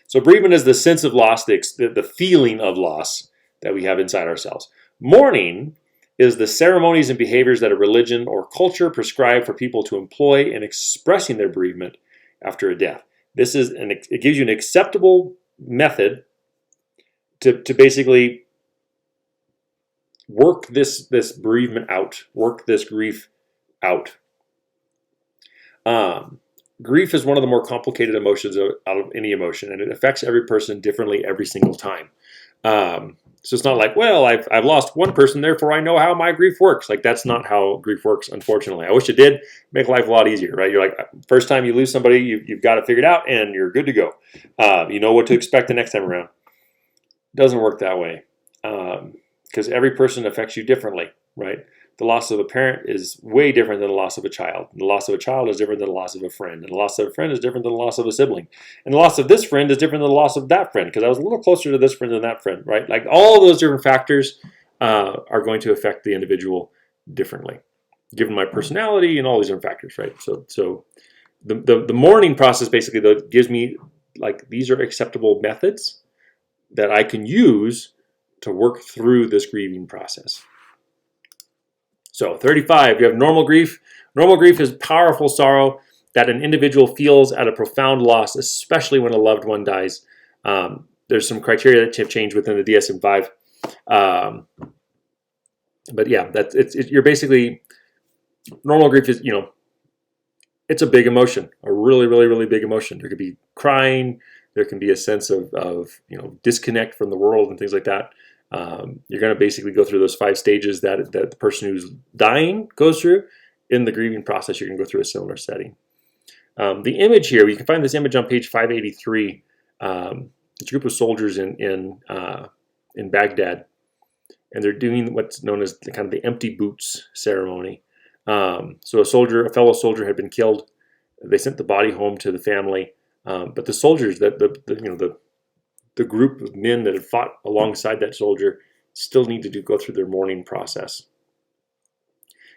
So bereavement is the sense of loss, the feeling of loss that we have inside ourselves. Mourning is the ceremonies and behaviors that a religion or culture prescribe for people to employ in expressing their bereavement after a death. It gives you an acceptable method to basically work this bereavement out, work this grief out. Grief is one of the more complicated emotions out of any emotion, and it affects every person differently every single time. So it's not like, well, I've lost one person, therefore I know how my grief works. Like, that's not how grief works, unfortunately. I wish it did. Make life a lot easier, right? You're like, first time you lose somebody, you've got it figured out, and you're good to go. You know what to expect the next time around. It doesn't work that way, because every person affects you differently, right? The loss of a parent is way different than the loss of a child. The loss of a child is different than the loss of a friend. And the loss of a friend is different than the loss of a sibling. And the loss of this friend is different than the loss of that friend, because I was a little closer to this friend than that friend, right? Like, all those different factors are going to affect the individual differently, given my personality and all these different factors, right? So the mourning process basically gives me, like, these are acceptable methods that I can use to work through this grieving process. So 35, you have normal grief. Normal grief is powerful sorrow that an individual feels at a profound loss, especially when a loved one dies. There's some criteria that have changed within the DSM-5. But yeah, you're basically, normal grief is, it's a big emotion, a really, really, really big emotion. There could be crying. There can be a sense of disconnect from the world and things like that. You're going to basically go through those 5 stages that the person who's dying goes through. In the grieving process, you're going to go through a similar setting. The image here, you can find this image on page 583. It's a group of soldiers in Baghdad, and they're doing what's known as kind of the empty boots ceremony. So a fellow soldier had been killed. They sent the body home to the family, but the soldiers, the group of men that had fought alongside that soldier, still need to go through their mourning process.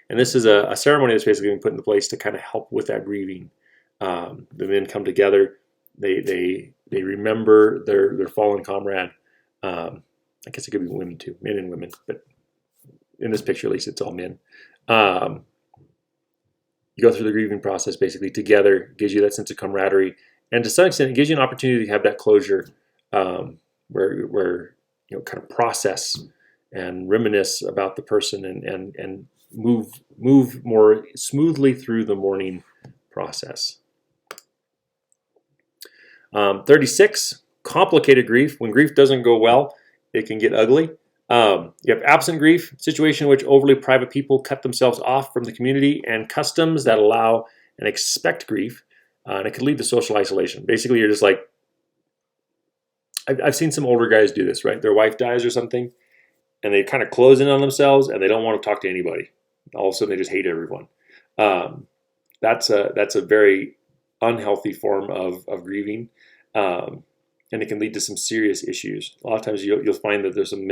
And this is a ceremony that's basically been put into place to kind of help with that grieving. The men come together. They remember their fallen comrade. I guess it could be women too, men and women, but in this picture at least it's all men. You go through the grieving process basically together, gives you that sense of camaraderie, and to some extent it gives you an opportunity to have that closure, where kind of process and reminisce about the person and move more smoothly through the mourning process. 36, complicated grief. When grief doesn't go well, it can get ugly. You have absent grief, situation in which overly private people cut themselves off from the community and customs that allow and expect grief, and it can lead to social isolation. Basically, you're just like, I've seen some older guys do this, right? Their wife dies or something, and they kind of close in on themselves, and they don't want to talk to anybody. All of a sudden, they just hate everyone. That's a very unhealthy form of grieving, and it can lead to some serious issues. A lot of times, you'll find that there's some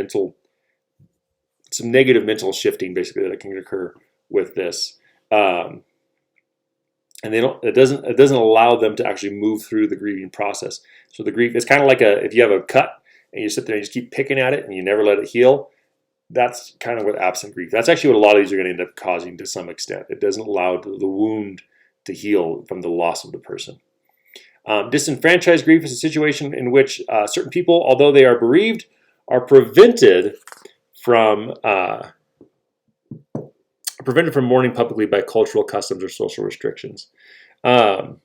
negative mental shifting, basically, that can occur with this. And it doesn't allow them to actually move through the grieving process. So the grief, it's kind of like if you have a cut and you sit there and you just keep picking at it and you never let it heal. That's kind of what absent grief. That's actually what a lot of these are going to end up causing to some extent. It doesn't allow the wound to heal from the loss of the person. Disenfranchised grief is a situation in which certain people, although they are bereaved, are prevented from mourning publicly by cultural customs or social restrictions. Trying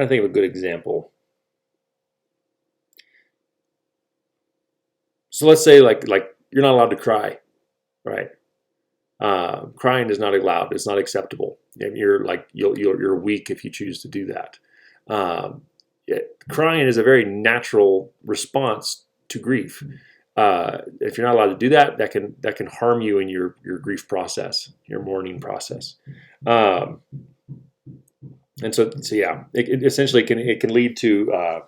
to think of a good example. So let's say like you're not allowed to cry, right? Crying is not allowed. It's not acceptable. And you're weak if you choose to do that. Crying is a very natural response to grief. If you're not allowed to do that, that can harm you in your grief process, your mourning process. And so yeah, it essentially can lead to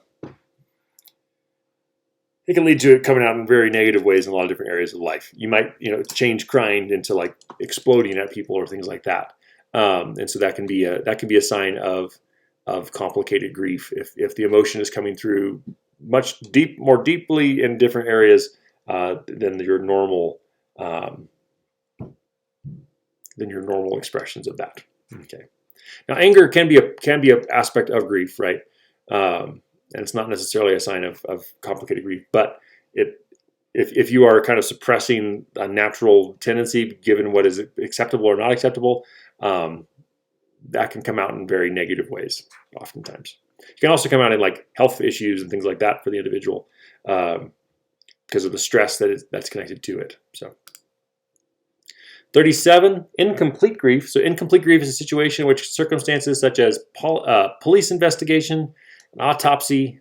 it coming out in very negative ways in a lot of different areas of life. You might change crying into like exploding at people or things like that. And so that can be a sign of complicated grief if the emotion is coming through more deeply in different areas than your normal expressions of that. Okay. Now, anger can be an aspect of grief, right? And it's not necessarily a sign of complicated grief, but if you are kind of suppressing a natural tendency, given what is acceptable or not acceptable, that can come out in very negative ways, oftentimes. It can also come out in like health issues and things like that for the individual because of the stress that's connected to it. So 37, incomplete grief. So incomplete grief is a situation in which circumstances such as police investigation, an autopsy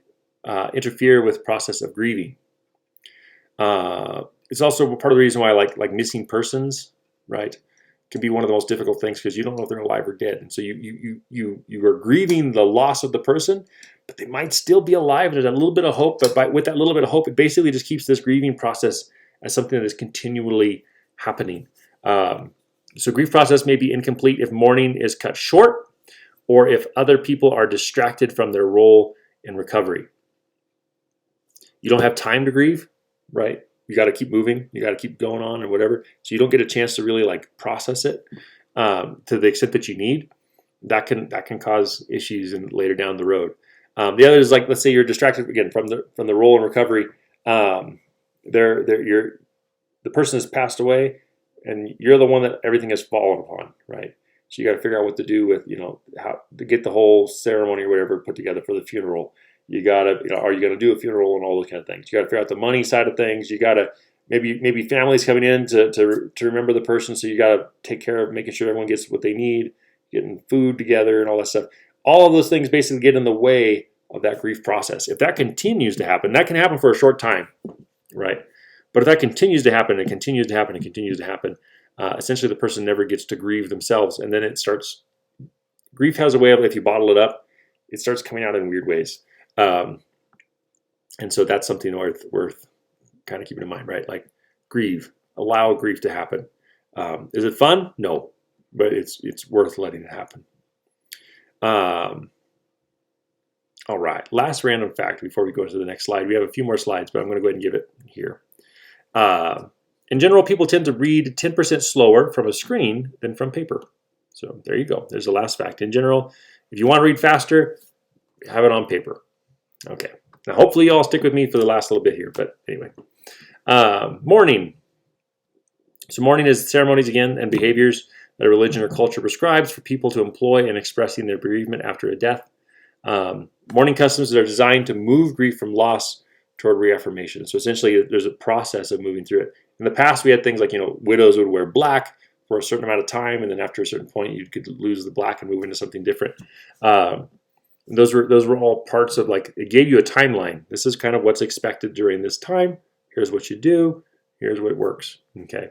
interfere with process of grieving. It's also part of the reason why like missing persons, right, can be one of the most difficult things because you don't know if they're alive or dead, and so you are grieving the loss of the person, but they might still be alive. There's a little bit of hope, but with that little bit of hope, it basically just keeps this grieving process as something that is continually happening. So grief process may be incomplete if mourning is cut short, or if other people are distracted from their role in recovery. You don't have time to grieve, right? You got to keep moving. You got to keep going on or whatever. So you don't get a chance to really like process it to the extent that you need. That can cause issues later down the road. The other is like, let's say you're distracted again from the role in recovery. The person has passed away, and you're the one that everything has fallen upon, right? So you got to figure out what to do with how to get the whole ceremony or whatever put together for the funeral. You gotta, are you gonna do a funeral and all those kind of things? You gotta figure out the money side of things. You gotta maybe families coming in to remember the person, so you gotta take care of making sure everyone gets what they need, getting food together and all that stuff. All of those things basically get in the way of that grief process. If that continues to happen, that can happen for a short time, right? But if that continues to happen and continues to happen and continues to happen, essentially the person never gets to grieve themselves, and then it starts. Grief has a way of, if you bottle it up, it starts coming out in weird ways. And so that's something worth kind of keeping in mind, right? Like grieve, allow grief to happen. Is it fun? No, but it's worth letting it happen. All right, last random fact before we go to the next slide. We have a few more slides, but I'm going to go ahead and give it here. In general, people tend to read 10% slower from a screen than from paper. So there you go. There's the last fact. In general, if you want to read faster, have it on paper. Okay. Now, hopefully you all stick with me for the last little bit here, but anyway. Mourning. So mourning is ceremonies, again, and behaviors that a religion or culture prescribes for people to employ in expressing their bereavement after a death. Mourning customs are designed to move grief from loss toward reaffirmation. So essentially, there's a process of moving through it. In the past, we had things like, widows would wear black for a certain amount of time, and then after a certain point, you could lose the black and move into something different. Those were all parts of, like, it gave you a timeline. This is kind of what's expected during this time. Here's what you do. Here's what works. Okay.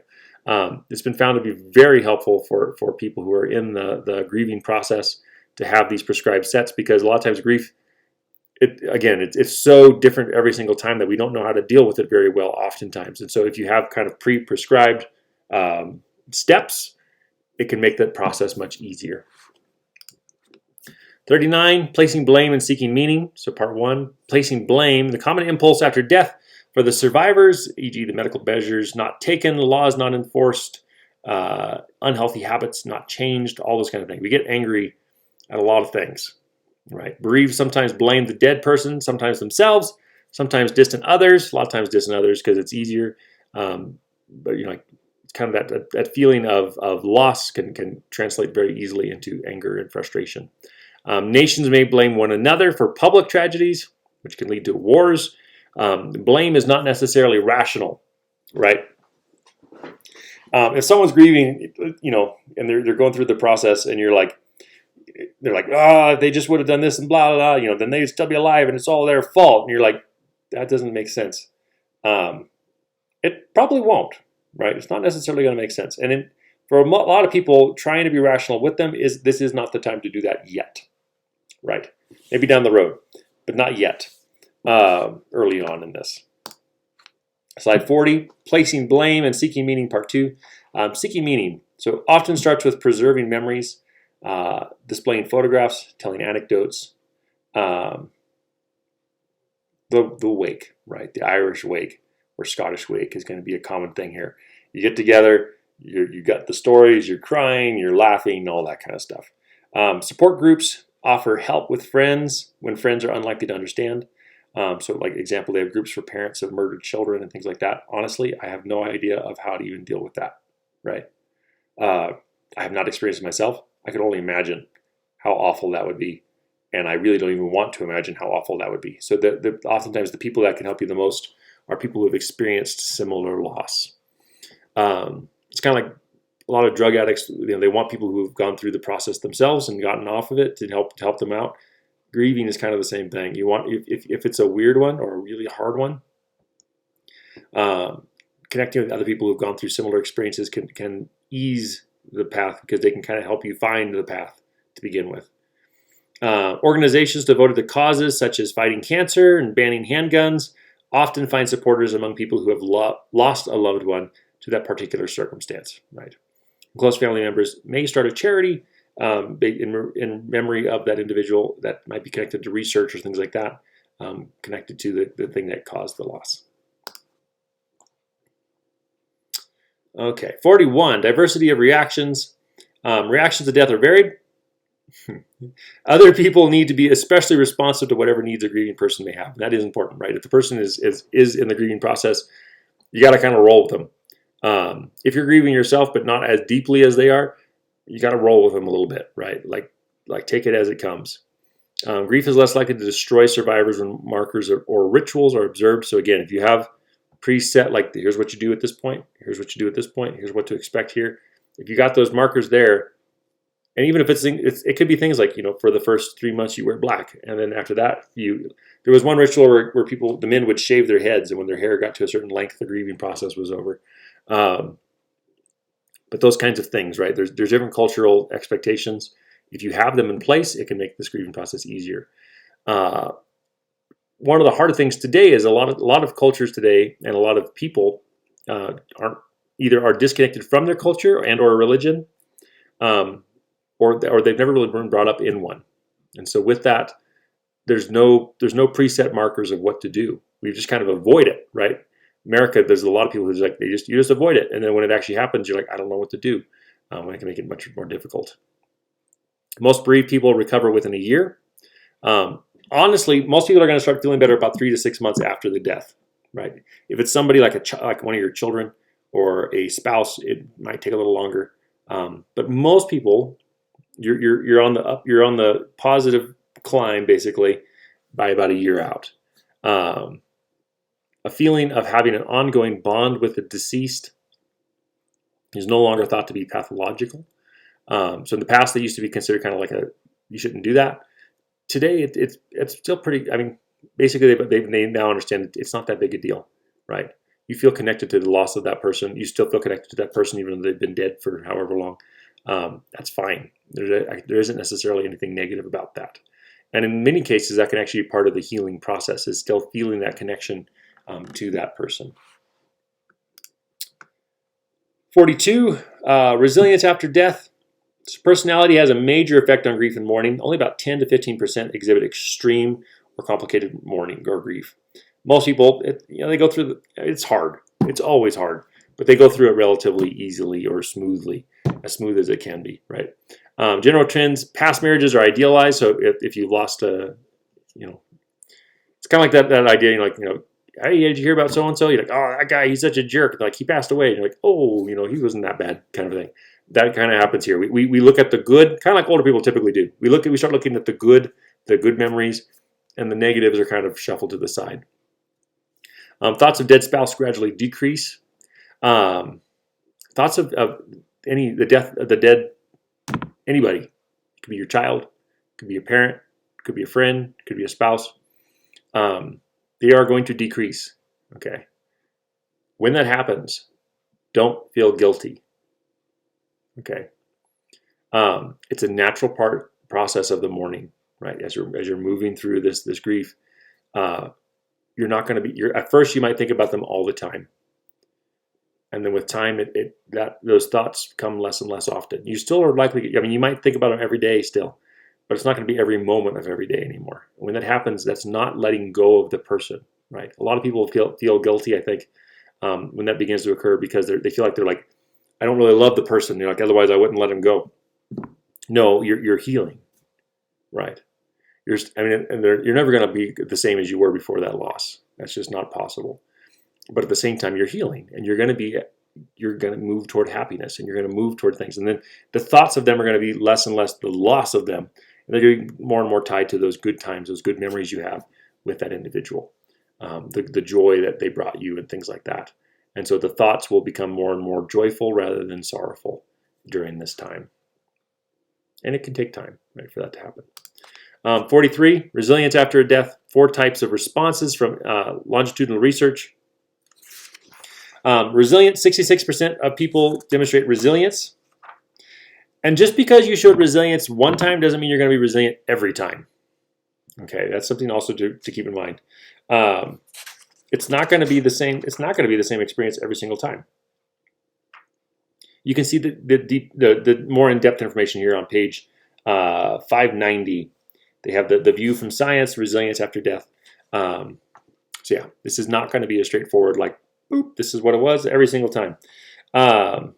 It's been found to be very helpful for people who are in the grieving process to have these prescribed sets, because a lot of times grief, it's so different every single time that we don't know how to deal with it very well oftentimes. And so if you have kind of pre-prescribed steps, it can make that process much easier. 39, placing blame and seeking meaning. So part 1, placing blame, the common impulse after death for the survivors, e.g. the medical measures not taken, laws not enforced, unhealthy habits not changed, all those kind of things. We get angry at a lot of things, right? Bereaved sometimes blame the dead person, sometimes themselves, sometimes distant others, a lot of times distant others because it's easier. But it's kind of that feeling of loss can translate very easily into anger and frustration. Nations may blame one another for public tragedies, which can lead to wars. Blame is not necessarily rational, right? If someone's grieving, and they're going through the process, and they're like, they just would have done this and blah, blah, blah, then they'd still be alive and it's all their fault. And you're like, that doesn't make sense. It probably won't, right? It's not necessarily going to make sense. And for a lot of people, trying to be rational with them this is not the time to do that yet, right? Maybe down the road, but not yet, early on in this. Slide 40, placing blame and seeking meaning, part 2. Seeking meaning. So often starts with preserving memories, displaying photographs, telling anecdotes. The wake, right? The Irish wake or Scottish wake is going to be a common thing here. You get together, you got the stories, you're crying, you're laughing, all that kind of stuff. Support groups offer help with friends when friends are unlikely to understand. So like example, they have groups for parents of murdered children and things like that. Honestly, I have no idea of how to even deal with that, right? I have not experienced it myself. I could only imagine how awful that would be. And I really don't even want to imagine how awful that would be. So oftentimes the people that can help you the most are people who have experienced similar loss. It's kind of like a lot of drug addicts, they want people who have gone through the process themselves and gotten off of it to help them out. Grieving is kind of the same thing. You want, if it's a weird one or a really hard one, connecting with other people who've gone through similar experiences can ease the path, because they can kind of help you find the path to begin with. Organizations devoted to causes such as fighting cancer and banning handguns often find supporters among people who have lost a loved one to that particular circumstance, right? Close family members may start a charity in memory of that individual that might be connected to research or things like that, connected to the thing that caused the loss. Okay, 41, diversity of reactions. Reactions to death are varied. Other people need to be especially responsive to whatever needs a grieving person may have. That is important, right? If the person is in the grieving process, you got to kind of roll with them. If you're grieving yourself, but not as deeply as they are, you got to roll with them a little bit, right? Like take it as it comes. Grief is less likely to destroy survivors when markers or rituals are observed. So again, if you have preset, like here's what you do at this point, here's what you do at this point, here's what to expect here. If you got those markers there, and even if it could be things like, for the first 3 months you wear black, and then after that there was one ritual where the men would shave their heads, and when their hair got to a certain length, the grieving process was over. But those kinds of things, right? There's different cultural expectations. If you have them in place, it can make this grieving process easier. One of the harder things today is a lot of cultures today, and a lot of people are disconnected from their culture and or religion, or they've never really been brought up in one. And so with that, there's no preset markers of what to do. We just kind of avoid it, right? America, there's a lot of people who's like, you just avoid it. And then when it actually happens, you're like, I don't know what to do. When it can make it much more difficult. Most bereaved people recover within a year. Honestly, most people are going to start feeling better about 3 to 6 months after the death, right? If it's somebody like one of your children or a spouse, it might take a little longer. But most people, you're on the positive climb basically by about a year out. A feeling of having an ongoing bond with the deceased is no longer thought to be pathological. So in the past, they used to be considered kind of like you shouldn't do that. Today, it's still pretty. I mean, basically, they now understand it's not that big a deal, right? You feel connected to the loss of that person. You still feel connected to that person even though they've been dead for however long. That's fine. There isn't necessarily anything negative about that. And in many cases, that can actually be part of the healing process, is still feeling that connection to that person. 42, resilience after death. So personality has a major effect on grief and mourning. Only about 10 to 15% exhibit extreme or complicated mourning or grief. Most people, they go through it's hard. It's always hard, but they go through it relatively easily or smoothly, as smooth as it can be, right? General trends: past marriages are idealized. So if you've lost it's kind of like that idea, hey, did you hear about so-and-so? You're like, oh, that guy, he's such a jerk. Like, he passed away. And you're like, oh, he wasn't that bad, kind of thing. That kind of happens here. We look at the good, kind of like older people typically do. We start looking at the good memories, and the negatives are kind of shuffled to the side. Thoughts of dead spouse gradually decrease. Thoughts of the death of the dead, anybody. It could be your child, it could be your parent, it could be a friend, it could be a spouse. They are going to decrease, okay? When that happens, don't feel guilty, okay? It's a natural process of the mourning, right? As you're moving through this grief, you're not going to be. At first, you might think about them all the time, and then with time, those thoughts come less and less often. You still are likely. I mean, you might think about them every day still, but it's not going to be every moment of every day anymore. And when that happens, that's not letting go of the person, right? A lot of people feel guilty, I think, when that begins to occur, because they feel like they're like, I don't really love the person. They're like, otherwise I wouldn't let him go. No, you're healing, right? You're never going to be the same as you were before that loss. That's just not possible. But at the same time, you're healing, and you're going to move toward happiness, and you're going to move toward things. And then the thoughts of them are going to be less and less the loss of them, And they're getting more and more tied to those good times, those good memories you have with that individual, the joy that they brought you and things like that. And so the thoughts will become more and more joyful rather than sorrowful during this time. And it can take time, right, for that to happen. 43, resilience after a death. 4 types of responses from longitudinal research. Resilience, 66% of people demonstrate resilience. And just because you showed resilience one time doesn't mean you're going to be resilient every time. Okay, that's something also to keep in mind. It's not going to be the same. It's not going to be the same experience every single time. You can see the more in-depth information here on page 590. They have the view from science, resilience after death. So yeah, this is not going to be a straightforward like, boop, this is what it was every single time. What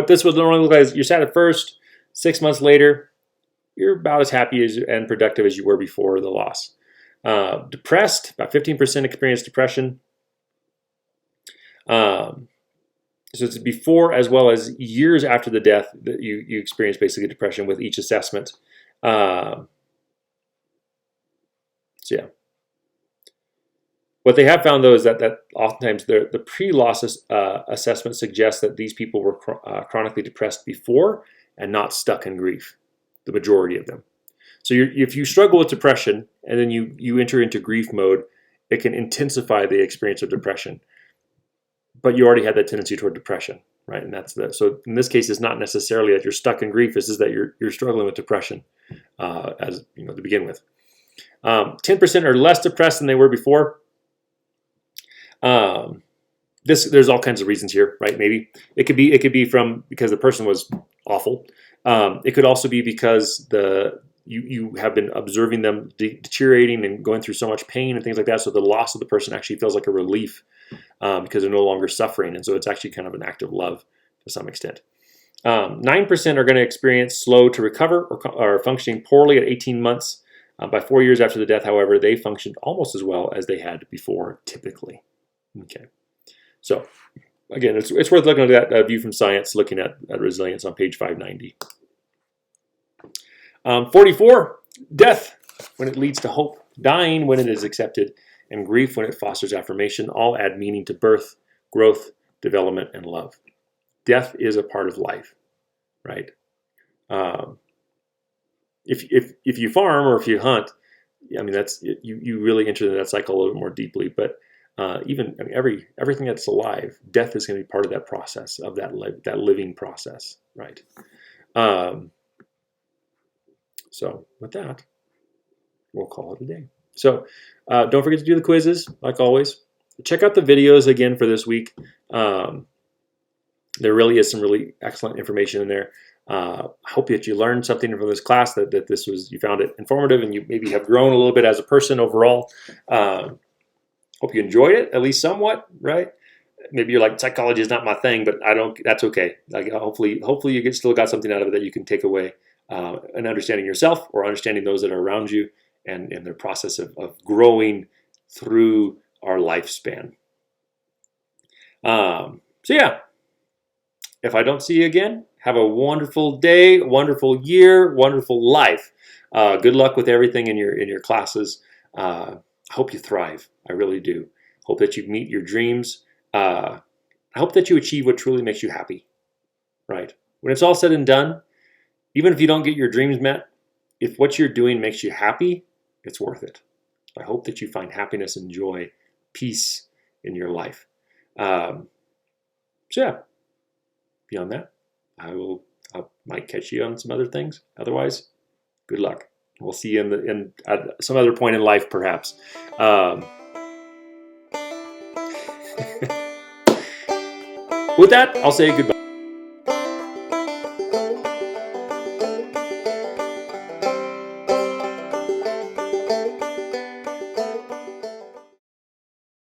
this would normally look like is you're sad at first, 6 months later, you're about as happy and productive as you were before the loss. Depressed, about 15% experience depression. So it's before as well as years after the death that you experience basically depression with each assessment. So yeah. What they have found, though, is that oftentimes the pre-loss assessment suggests that these people were chronically depressed before and not stuck in grief, the majority of them. So if you struggle with depression and then you enter into grief mode, it can intensify the experience of depression. But you already had that tendency toward depression, right? And so in this case, it's not necessarily that you're stuck in grief. It's just that you're struggling with depression as you know to begin with. 10% are less depressed than they were before. There's all kinds of reasons here, right? Maybe it could be because the person was awful. It could also be because you have been observing them deteriorating and going through so much pain and things like that. So the loss of the person actually feels like a relief because they're no longer suffering, and so it's actually kind of an act of love to some extent. 9% are going to experience slow to recover or functioning poorly at 18 months. By 4 years after the death, however, they functioned almost as well as they had before, typically. Okay, so again, it's worth looking at that view from science, looking at resilience on page 590. 44, death when it leads to hope, dying when it is accepted, and grief when it fosters affirmation, all add meaning to birth, growth, development, and love. Death is a part of life, right? If you farm or if you hunt, I mean that's you really enter into that cycle a little bit more deeply, but everything that's alive, death is going to be part of that process, of that living process, right? So with that, we'll call it a day. So don't forget to do the quizzes, like always. Check out the videos again for this week. There really is some really excellent information in there. I hope that you learned something from this class, that you found it informative, and you maybe have grown a little bit as a person overall. Hope you enjoyed it, at least somewhat, right? Maybe you're like, psychology is not my thing, but that's okay. Like hopefully you still got something out of it that you can take away, and understanding yourself or understanding those that are around you and their process of growing through our lifespan. So yeah, if I don't see you again, have a wonderful day, wonderful year, wonderful life. Good luck with everything in your classes. I hope you thrive. I really do. Hope that you meet your dreams. I hope that you achieve what truly makes you happy, right? When it's all said and done, even if you don't get your dreams met, if what you're doing makes you happy, it's worth it. I hope that you find happiness and joy, peace in your life. So yeah, beyond that, I might catch you on some other things. Otherwise, good luck. We'll see you at some other point in life, perhaps. With that, I'll say goodbye.